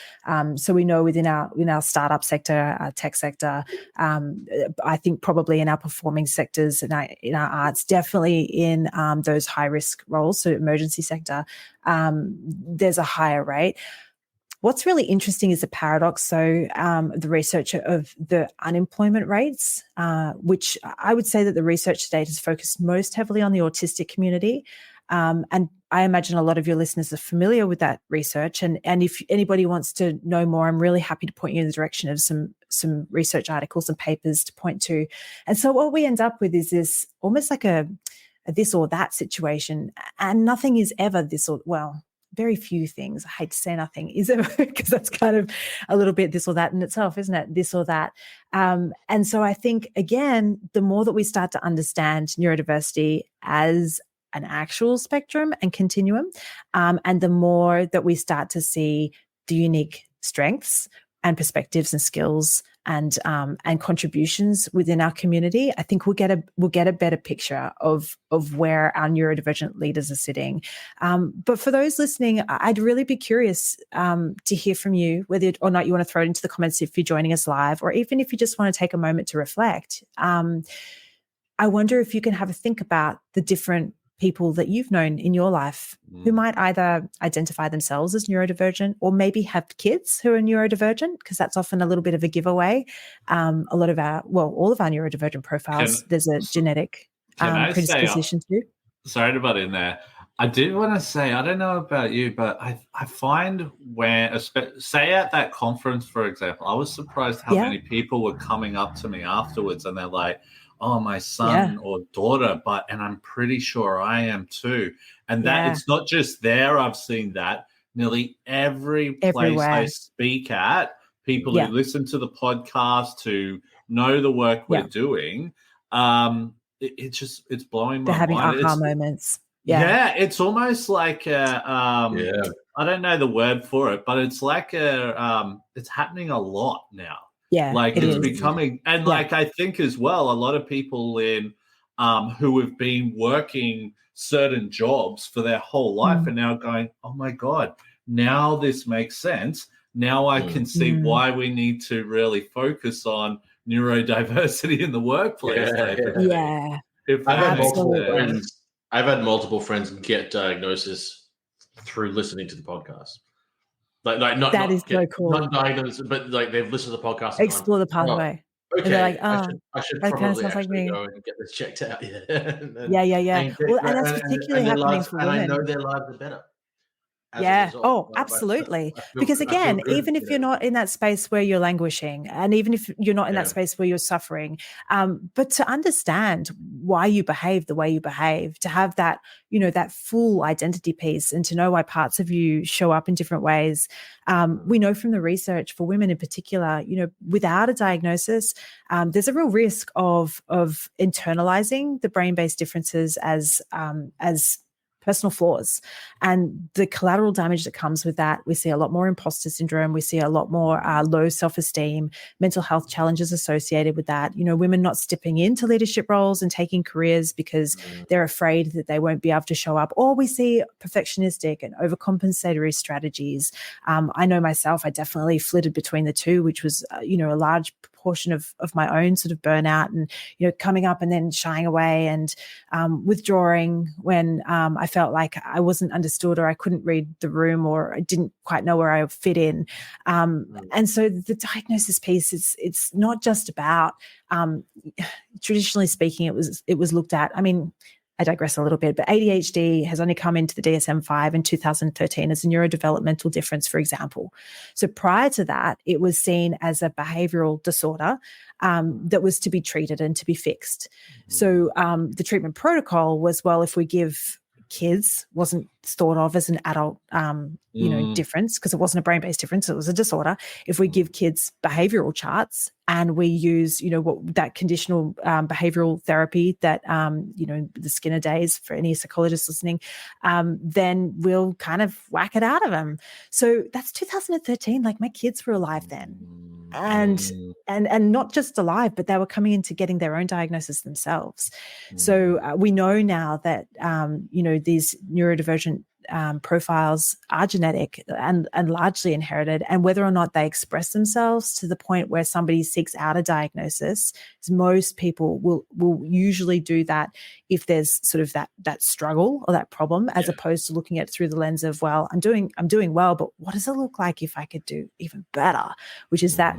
so we know within our startup sector, our tech sector, I think probably in our performing sectors and in our arts, definitely in those high risk roles, so emergency sector, there's a higher rate. What's really interesting is the paradox. So the research of the unemployment rates, which I would say that the research to date has focused most heavily on the autistic community. And I imagine a lot of your listeners are familiar with that research. And if anybody wants to know more, I'm really happy to point you in the direction of some research articles and papers to point to. And so what we end up with is this almost like a this or that situation. And nothing is ever this or, well, very few things. I hate to say nothing is ever, because that's kind of a little bit this or that in itself, isn't it? This or that. And so I think, again, the more that we start to understand neurodiversity as an actual spectrum and continuum, and the more that we start to see the unique strengths and perspectives and skills and contributions within our community, I think we'll get a better picture of where our neurodivergent leaders are sitting. But for those listening, I'd really be curious to hear from you, whether or not you want to throw it into the comments if you're joining us live, or even if you just want to take a moment to reflect. I wonder if you can have a think about the different people that you've known in your life who might either identify themselves as neurodivergent or maybe have kids who are neurodivergent, because that's often a little bit of a giveaway. All of our neurodivergent profiles, there's a genetic predisposition too. Sorry to butt in there. I did want to say, I don't know about you, but I find when, say at that conference, for example, I was surprised how many people were coming up to me afterwards and they're like, oh, my son or daughter, and I'm pretty sure I am too. And that it's not just there. I've seen that nearly every place I speak at, people who listen to the podcast, who know the work we're doing. It's blowing my mind. They're having aha moments. Yeah, it's almost like I don't know the word for it, but it's like it's happening a lot now. Yeah, like it's becoming, and like I think as well, a lot of people in who have been working certain jobs for their whole life are now going, oh my God, now this makes sense. Now I can see why we need to really focus on neurodiversity in the workplace. I've had multiple friends get diagnosis through listening to the podcast. Like not so cool. Not diagnosed, but like they've listened to the podcast. And explore the pathway. Okay, and they're like, I should probably actually go and get this checked out. And that's particularly happening for women. And I know their lives are better. Absolutely. Because again, even if you're not in that space where you're languishing, and even if you're not in that space where you're suffering, but to understand why you behave the way you behave, to have that, that full identity piece, and to know why parts of you show up in different ways. We know from the research for women in particular, without a diagnosis, there's a real risk of internalizing the brain-based differences as personal flaws, and the collateral damage that comes with that. We see a lot more imposter syndrome. We see a lot more low self-esteem, mental health challenges associated with that. Women not stepping into leadership roles and taking careers because they're afraid that they won't be able to show up. Or we see perfectionistic and overcompensatory strategies. I know myself, I definitely flitted between the two, which was, a large portion of my own sort of burnout, and coming up and then shying away and withdrawing when I felt like I wasn't understood, or I couldn't read the room, or I didn't quite know where I fit in. And so the diagnosis piece, it's not just about traditionally speaking, it was looked at. I mean, I digress a little bit, but ADHD has only come into the DSM-5 in 2013 as a neurodevelopmental difference, for example. So prior to that, it was seen as a behavioral disorder that was to be treated and to be fixed. So the treatment protocol was, well, if we give kids, wasn't thought of as an adult, difference, because it wasn't a brain-based difference, it was a disorder. If we give kids behavioral charts and we use, what that conditional behavioral therapy that, the Skinner days for any psychologists listening, then we'll kind of whack it out of them. So that's 2013. Like, my kids were alive then. And not just alive, but they were coming into getting their own diagnosis themselves. So we know now that, these neurodivergent profiles are genetic and largely inherited, and whether or not they express themselves to the point where somebody seeks out a diagnosis, most people will usually do that if there's sort of that struggle or that problem, as opposed to looking at it through the lens of, well, I'm doing well, but what does it look like if I could do even better? Which is that,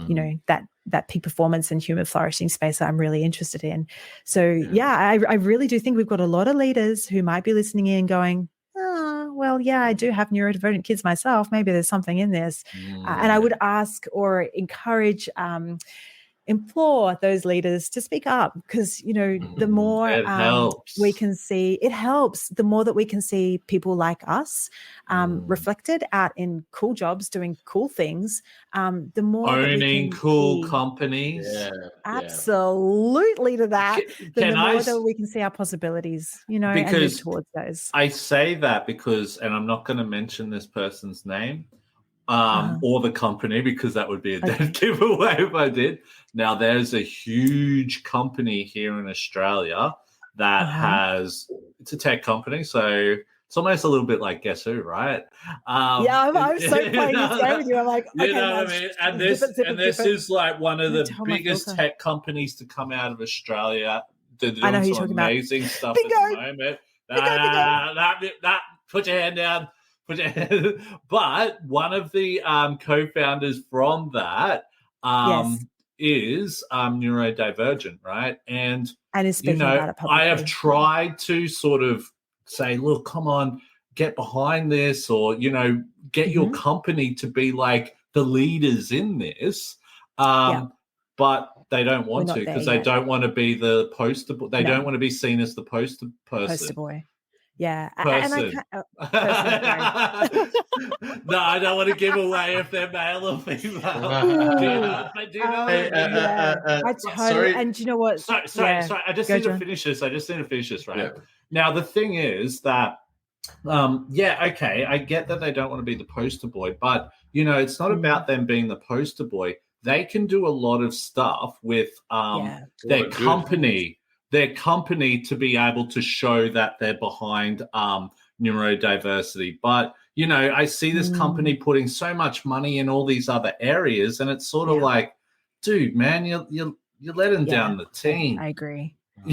that peak performance and human flourishing space that I'm really interested in. So I really do think we've got a lot of leaders who might be listening in going, well, I do have neurodivergent kids myself. Maybe there's something in this. And I would ask or encourage, implore those leaders to speak up, because, the more we can see, it helps. The more that we can see people like us reflected out in cool jobs, doing cool things, the more owning cool companies. Absolutely to that. The more that we can see our possibilities, and move towards those. I say that because, and I'm not going to mention this person's name, or the company, because that would be a dead giveaway if I did. Now, there's a huge company here in Australia that has, it's a tech company, so it's almost a little bit like Guess Who, right? I'm so playing this game with you. I'm like, okay, you know what I mean? And this is like one of the biggest tech companies to come out of Australia. They're doing some amazing stuff at the moment. Put your hand down. But one of the co-founders from that is neurodivergent, right? And is speaking about it publicly. I have tried to sort of say, look, come on, get behind this, or, get your company to be like the leaders in this. But they don't want to, because they don't want to be the poster boy. They don't want to be seen as the poster person. Poster boy. Yeah. Person. No, I don't want to give away if they're male or female. Sorry. And do you know what? Sorry. I just need to finish this. Right? Yeah. Now, the thing is that, I get that they don't want to be the poster boy, but, it's not about them being the poster boy. They can do a lot of stuff with their company. Their company to be able to show that they're behind neurodiversity. But, I see this company putting so much money in all these other areas, and it's sort of like, dude, man, you're letting down the team. I agree. I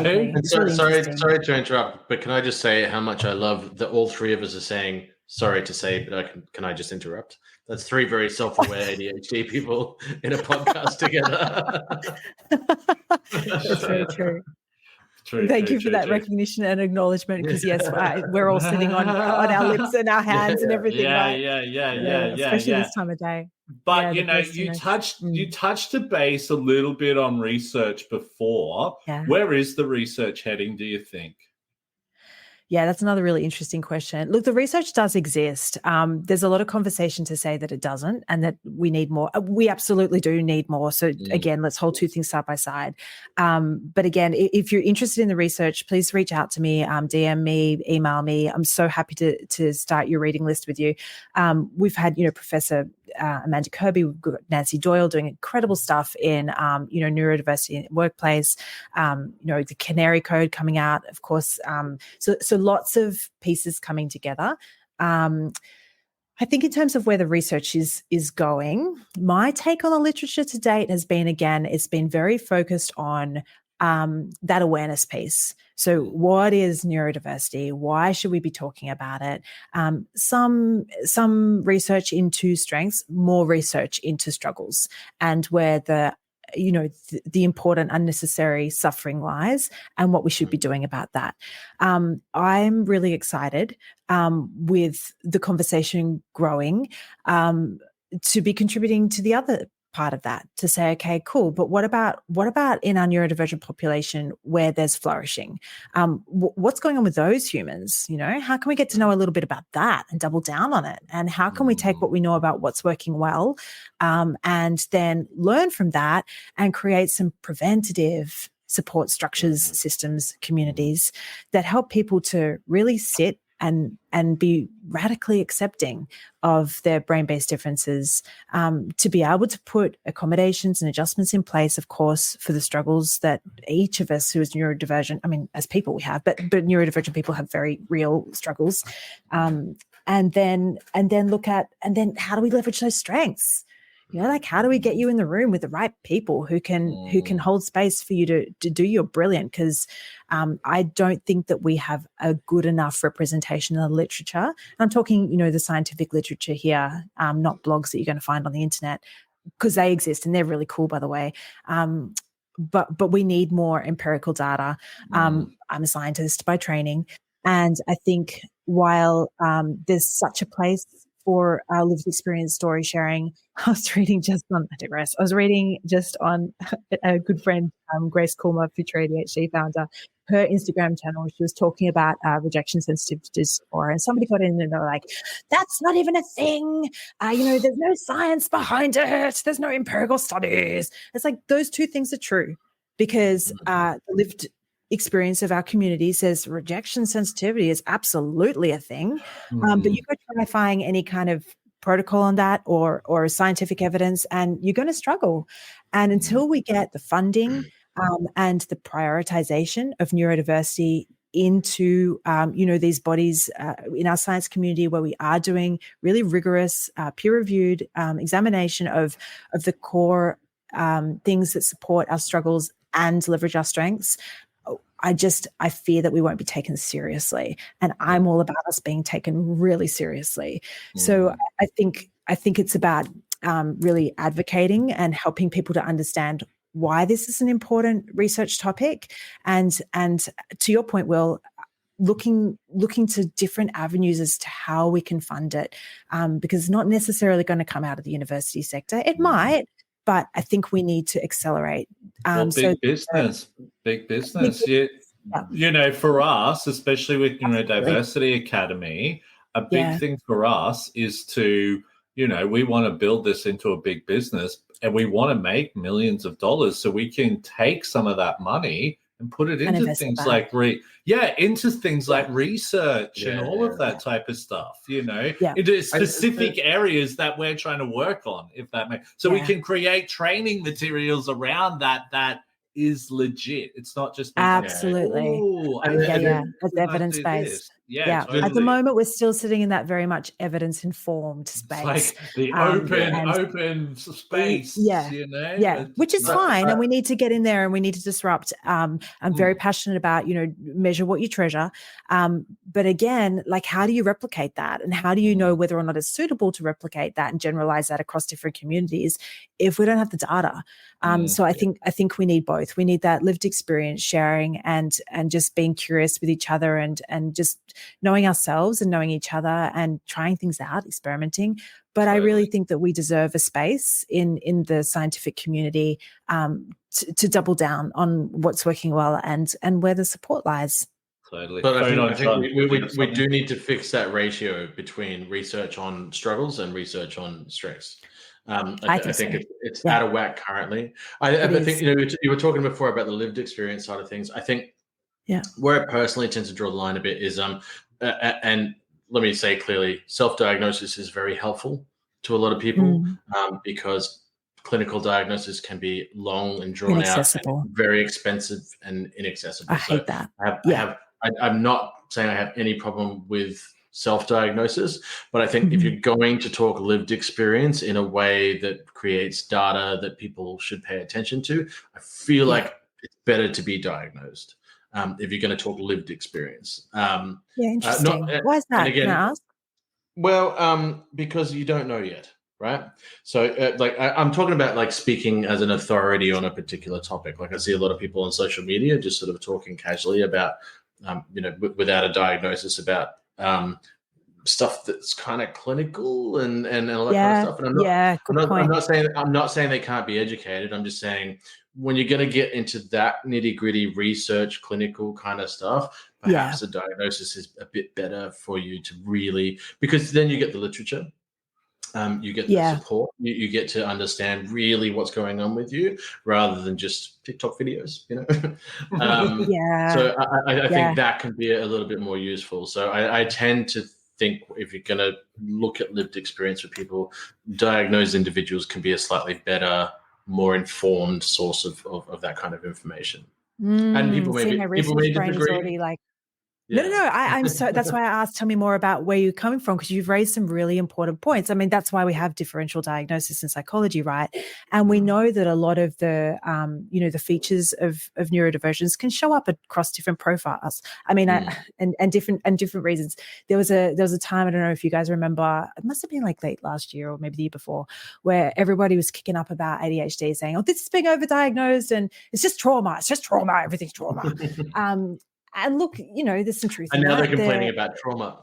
agree. Sorry to interrupt, but can I just say how much I love that all three of us are saying, sorry to say, but can I just interrupt? That's three very self-aware ADHD people in a podcast together. That's very true. Thank you for that recognition and acknowledgement, because yes, we're all sitting on our lips and our hands and everything. Especially this time of day. But you touched the base a little bit on research before. Where is the research heading, do you think? Yeah, that's another really interesting question. Look, the research does exist. There's a lot of conversation to say that it doesn't, and that we need more. We absolutely do need more. So again, let's hold two things side by side. But again, if you're interested in the research, please reach out to me, DM me, email me. I'm so happy to start your reading list with you. We've had, Professor Amanda Kirby, we've got Nancy Doyle doing incredible stuff in, neurodiversity in the workplace, the Canary Code coming out, of course. So lots of pieces coming together. I think in terms of where the research is going, my take on the literature to date has been, again, it's been very focused on that awareness piece. So what is neurodiversity? Why should we be talking about it? Some research into strengths, more research into struggles, and where the important unnecessary suffering lies, and what we should be doing about that. I'm really excited with the conversation growing to be contributing to the other part of that, to say, okay, cool, but what about in our neurodivergent population where there's flourishing? What's going on with those humans? How can we get to know a little bit about that and double down on it? And how can we take what we know about what's working well, and then learn from that and create some preventative support structures, systems, communities that help people to really sit and be radically accepting of their brain-based differences, to be able to put accommodations and adjustments in place, of course, for the struggles that each of us who is neurodivergent, as people we have, but neurodivergent people have very real struggles. And then look at, and then how do we leverage those strengths? How do we get you in the room with the right people who can hold space for you to do your brilliant? Because I don't think that we have a good enough representation in the literature. And I'm talking, the scientific literature here, not blogs that you're going to find on the internet, because they exist and they're really cool, by the way. But we need more empirical data. I'm a scientist by training, and I think while there's such a place for lived experience story sharing, I was reading just on a good friend, Grace Coolmer, future ADHD founder, her Instagram channel. She was talking about rejection sensitive disorder, and somebody got in and they were like, that's not even a thing. There's no science behind it. There's no empirical studies. It's like those two things are true, because the lived experience of our community says rejection sensitivity is absolutely a thing. But you go try finding any kind of protocol on that or scientific evidence, and you're going to struggle. And until we get the funding and the prioritization of neurodiversity into these bodies in our science community, where we are doing really rigorous peer-reviewed examination of the core things that support our struggles and leverage our strengths, I fear that we won't be taken seriously, and I'm all about us being taken really seriously. So I think it's about really advocating and helping people to understand why this is an important research topic, and to your point, Will, looking to different avenues as to how we can fund it, because it's not necessarily going to come out of the university sector. It might, but I think we need to accelerate. Big business. For us, especially with Neurodiversity Academy, a big thing for us is to, we want to build this into a big business, and we want to make millions of dollars, so we can take some of that money and put it into things like research and all of that type of stuff, into specific areas that we're trying to work on, if that makes so we can create training materials around that is legit. It's not just absolutely it's evidence-based. Totally. At the moment, we're still sitting in that very much evidence-informed space. It's like the open space, which is fine, and we need to get in there and we need to disrupt. I'm very passionate about, measure what you treasure. But again, like, how do you replicate that? And how do you know whether or not it's suitable to replicate that and generalize that across different communities if we don't have the data? So I think we need both. We need that lived experience sharing and just being curious with each other and just knowing ourselves and knowing each other and trying things out, experimenting. But I really think that we deserve a space in the scientific community to double down on what's working well and where the support lies. Totally. But I think we do need to fix that ratio between research on struggles and research on strengths. I think it's out of whack currently. I think you were talking before about the lived experience side of things. I think where I personally tend to draw the line a bit is and let me say clearly, self-diagnosis is very helpful to a lot of people because clinical diagnosis can be long and drawn out, and very expensive and inaccessible. I hate that. I'm not saying I have any problem with self-diagnosis, but I think if you're going to talk lived experience in a way that creates data that people should pay attention to, I feel like it's better to be diagnosed if you're going to talk lived experience. Interesting. Why is that? Again, because you don't know yet, right? So I'm talking about like speaking as an authority on a particular topic. Like I see a lot of people on social media just sort of talking casually about, without a diagnosis about stuff that's kind of clinical and all that kind of stuff. And I'm not saying they can't be educated. I'm just saying when you're going to get into that nitty-gritty research, clinical kind of stuff, perhaps a diagnosis is a bit better for you to really, because then you get the literature. You get the support. You get to understand really what's going on with you, rather than just TikTok videos. So I think that can be a little bit more useful. So I tend to think if you're going to look at lived experience with people, diagnosed individuals can be a slightly better, more informed source of that kind of information. And people may disagree. No. I'm so. That's why I asked. Tell me more about where you're coming from, because you've raised some really important points. I mean, that's why we have differential diagnosis in psychology, right? And we know that a lot of the, the features of neurodivergence can show up across different profiles. I mean, and different reasons. There was a time, I don't know if you guys remember, it must have been like late last year or maybe the year before, where everybody was kicking up about ADHD, saying, "Oh, this is being overdiagnosed, and it's just trauma. It's just trauma. Everything's trauma." And look, there's some truth. And now they're complaining about trauma.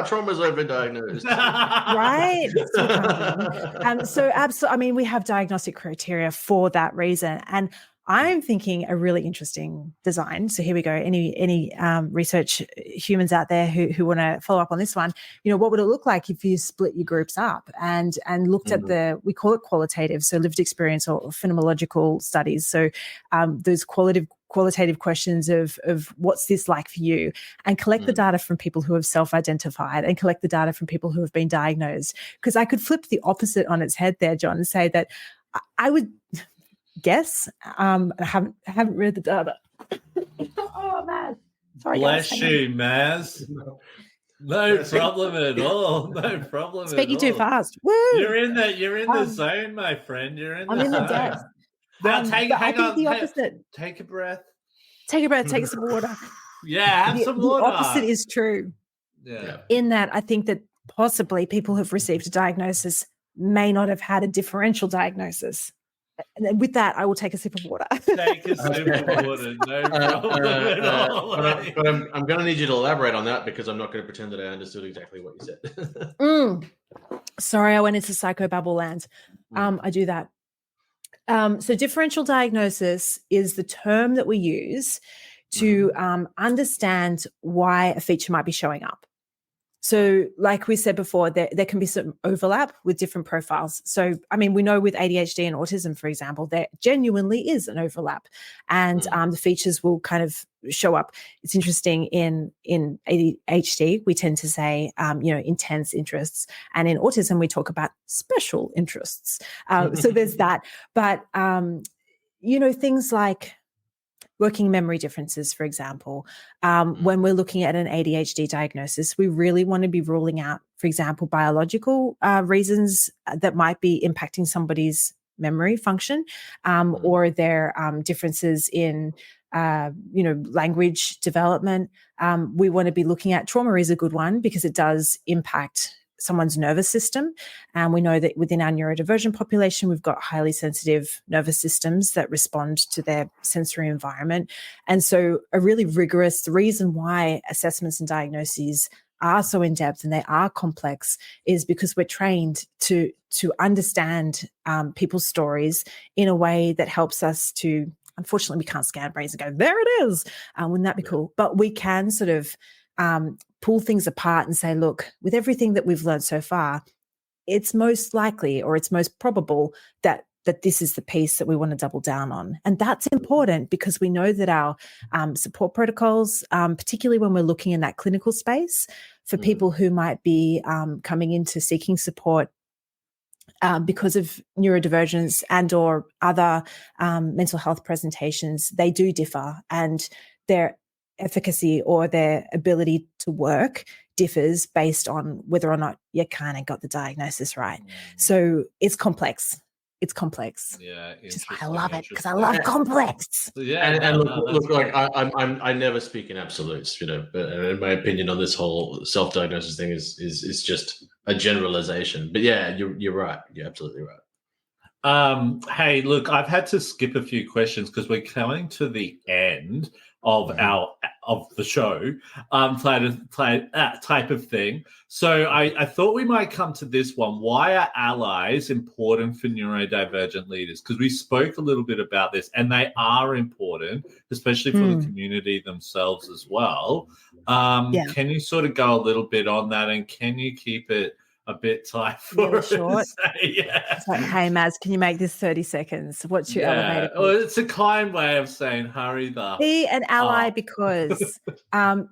Trauma's overdiagnosed. Right? So absolutely. I mean, we have diagnostic criteria for that reason. And I'm thinking a really interesting design. So here we go. Any research humans out there who want to follow up on this one, what would it look like if you split your groups up and looked at we call it qualitative, so lived experience or phenomenological studies. So those qualitative questions of what's this like for you, and collect the data from people who have self-identified and collect the data from people who have been diagnosed. Because I could flip the opposite on its head there, John, and say that I would guess, I haven't read the data. Oh, Maz. Sorry, bless you, Maz. No problem at all. No problem. Speaking too fast. Woo! You're in the zone, my friend. You're in. I'm in the depth. Now hang on. The opposite. Take a breath. Take a breath. Take some water. Yeah, have some water. The opposite is true. Yeah. In that, I think that possibly people who've received a diagnosis may not have had a differential diagnosis. And with that, I will take a sip of water. Take a sip of water, no problem at all. But I'm going to need you to elaborate on that, because I'm not going to pretend that I understood exactly what you said. Sorry, I went into psychobabble land. I do that. So differential diagnosis is the term that we use to understand why a feature might be showing up. So like we said before, there can be some overlap with different profiles. So, I mean, we know with ADHD and autism, for example, there genuinely is an overlap, and the features will kind of show up. It's interesting in ADHD, we tend to say, intense interests. And in autism, we talk about special interests. So there's that. But, things like working memory differences, for example. When we're looking at an ADHD diagnosis, we really want to be ruling out, for example, biological reasons that might be impacting somebody's memory function, or their differences in, language development. We want to be looking at trauma is a good one, because it does impact someone's nervous system. And we know that within our neurodivergent population, we've got highly sensitive nervous systems that respond to their sensory environment. And so the reason why assessments and diagnoses are so in-depth and they are complex is because we're trained to understand people's stories in a way that helps us to, unfortunately, we can't scan brains and go, there it is. Wouldn't that be cool? But we can sort of pull things apart and say, look, with everything that we've learned so far, it's most likely or it's most probable that this is the piece that we want to double down on. And that's important because we know that our support protocols, particularly when we're looking in that clinical space for people who might be coming into seeking support because of neurodivergence and or other mental health presentations, they do differ, and their efficacy or their ability to work differs based on whether or not you kind of got the diagnosis right. So it's complex. It's complex. Yeah, which is why I love it, because I love complex. Yeah, and look, like I never speak in absolutes, but in my opinion on this whole self-diagnosis thing is just a generalization. But yeah, you're right. You're absolutely right. Hey, look, I've had to skip a few questions because we're coming to the end of the show, type of thing. So I thought we might come to this one. Why are allies important for neurodivergent leaders? Because we spoke a little bit about this, and they are important, especially for the community themselves as well. Can you sort of go a little bit on that, and can you keep it a bit tight for us? Short. So, hey, Maz, can you make this 30 seconds? What's your elevator? Well, it's a kind way of saying hurry the be an ally because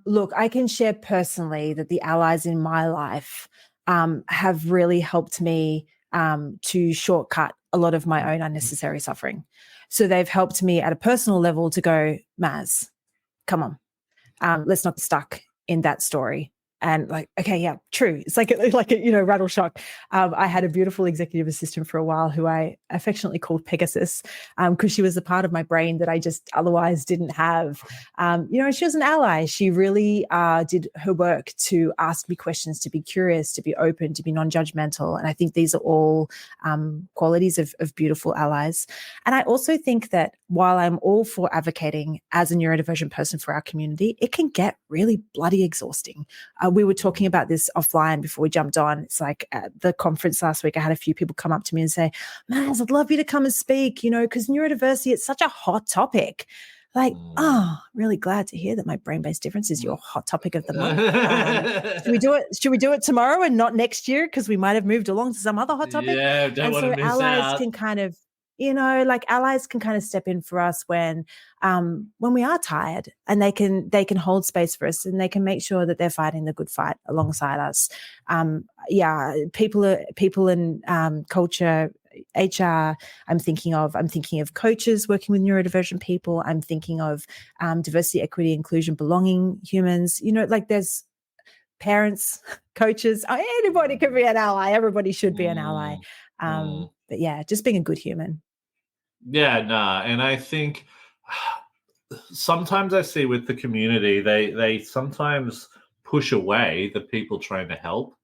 look, I can share personally that the allies in my life have really helped me to shortcut a lot of my own unnecessary suffering. So they've helped me at a personal level to go, Maz, come on, let's not be stuck in that story. And like, okay, yeah, true. It's like a rattle shock. I had a beautiful executive assistant for a while who I affectionately called Pegasus because she was a part of my brain that I just otherwise didn't have. She was an ally. She really did her work to ask me questions, to be curious, to be open, to be non-judgmental. And I think these are all qualities of beautiful allies. And I also think that while I'm all for advocating as a neurodivergent person for our community, it can get really bloody exhausting. we were talking about this offline before we jumped on. It's like at the conference last week, I had a few people come up to me and say, Maz, I'd love you to come and speak, because neurodiversity, it's such a hot topic. Like, really glad to hear that my brain-based difference is your hot topic of the month. Should we do it? Should we do it tomorrow and not next year? Because we might have moved along to some other hot topic. Yeah, don't want to miss allies out. can kind of, allies can kind of step in for us when we are tired, and they can hold space for us, and they can make sure that they're fighting the good fight alongside us. People in culture, HR, I'm thinking of coaches working with neurodivergent people. I'm thinking of diversity, equity, inclusion, belonging humans. There's parents, coaches. Anybody can be an ally. Everybody should be an ally. But yeah, just being a good human. Yeah, and I think sometimes I see with the community, they sometimes push away the people trying to help.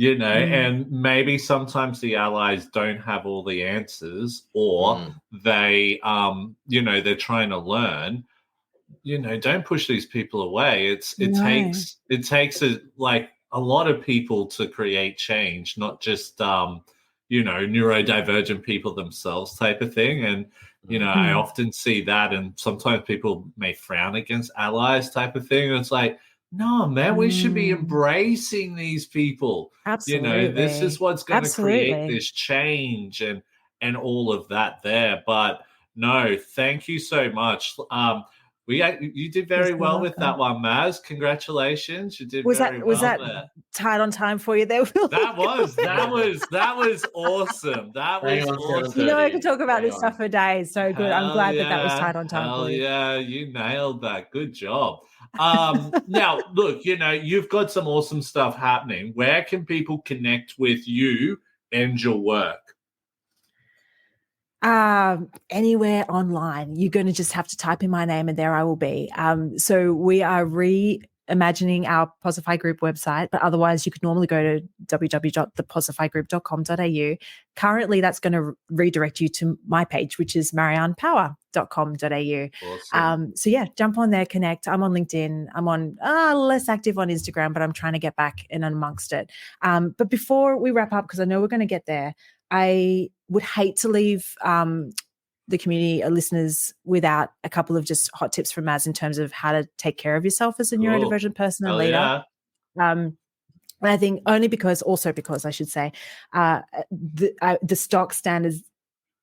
And maybe sometimes the allies don't have all the answers, or they, they're trying to learn. Don't push these people away. It takes a lot of people to create change, not just neurodivergent people themselves type of thing. And I often see that, and sometimes people may frown against allies type of thing. And it's like, no, man, we should be embracing these people. Absolutely. This is what's going to create this change and all of that there. But no, thank you so much. You did very well with that one, Maz. Congratulations. You did very well. Was that tight on time for you there, Will? That was awesome. That was awesome. I can talk about this stuff for days. So good. I'm glad that was tight on time for you. Yeah, you nailed that. Good job. Now, look, you've got some awesome stuff happening. Where can people connect with you and your work? Anywhere online. You're going to just have to type in my name and there I will be. So we are reimagining our Posify Group website, but otherwise you could normally go to www.theposifygroup.com.au. Currently that's going to redirect you to my page, which is mariannepower.com.au. Awesome. So yeah, jump on there, connect. I'm on LinkedIn. I'm on less active on Instagram, but I'm trying to get back in amongst it. But before we wrap up, because I know we're going to get there, I would hate to leave the community listeners without a couple of just hot tips from Maz in terms of how to take care of yourself as a neurodivergent person and leader. Yeah. And I think because I should say, the stock standard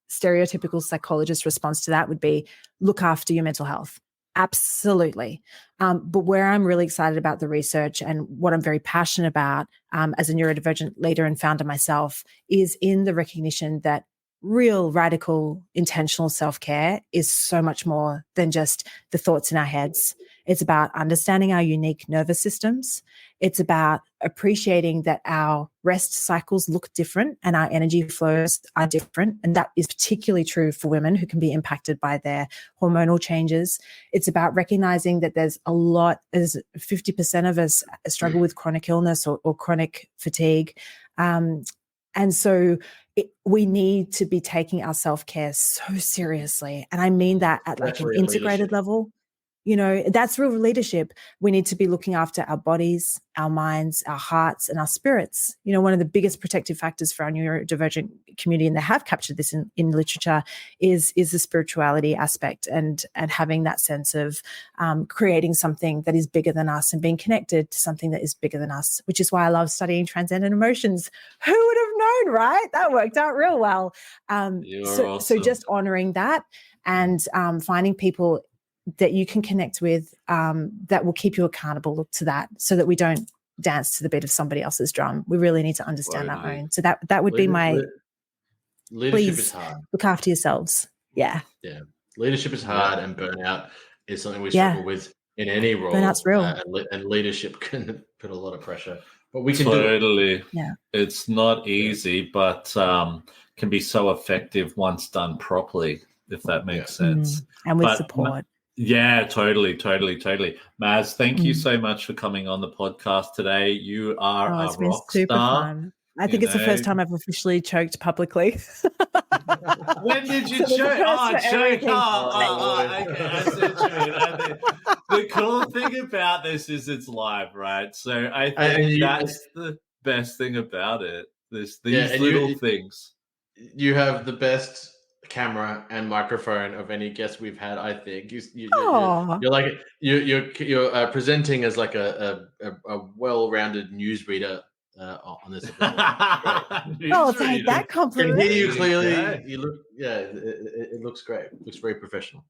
stereotypical psychologist response to that would be look after your mental health. Absolutely. But where I'm really excited about the research and what I'm very passionate about as a neurodivergent leader and founder myself is in the recognition that real radical intentional self-care is so much more than just the thoughts in our heads. It's about understanding our unique nervous systems. It's about appreciating that our rest cycles look different and our energy flows are different. And that is particularly true for women who can be impacted by their hormonal changes. It's about recognizing that there's 50% of us struggle with chronic illness or chronic fatigue. And so we need to be taking our self-care so seriously. And I mean that at like an integrated level. That's real leadership. We need to be looking after our bodies, our minds, our hearts, and our spirits. One of the biggest protective factors for our neurodivergent community, and they have captured this in literature, is the spirituality aspect and having that sense of creating something that is bigger than us and being connected to something that is bigger than us, which is why I love studying transcendent emotions. Who would have known, right? That worked out real well. Awesome. So just honoring that and finding people that you can connect with that will keep you accountable to that so that we don't dance to the beat of somebody else's drum. We really need to understand our own. So that would be my leadership is hard. Look after yourselves. Yeah. Yeah. Leadership is hard and burnout is something we struggle with in any role. Burnout's real. And leadership can put a lot of pressure. But we can do it. Yeah. It's not easy, but can be so effective once done properly, if that makes sense. And with support. Yeah, totally. Maz, thank you so much for coming on the podcast today. You are a rock super star. Fun. I think it's the first time I've officially choked publicly. When did you choke? Oh, choke. Okay, I see what you mean. The cool thing about this is it's live, right? So I think that's the best thing about it. These little things. You have the best camera and microphone of any guest we've had. I think you're like you're presenting as like a well-rounded newsreader on this episode. I'll take that compliment. Can hear you clearly. Yeah. You look. Yeah, it looks great. It looks very professional.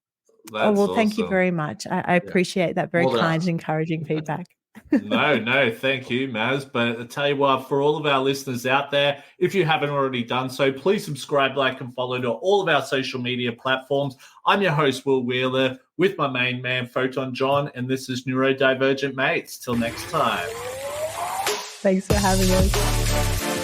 That's awesome. Thank you very much. I appreciate that very kind and encouraging feedback. No, thank you, Maz. But I tell you what, for all of our listeners out there, if you haven't already done so, please subscribe, like, and follow to all of our social media platforms. I'm your host, Will Wheeler, with my main man, Photon John, and this is Neurodivergent Mates. Till next time. Thanks for having us.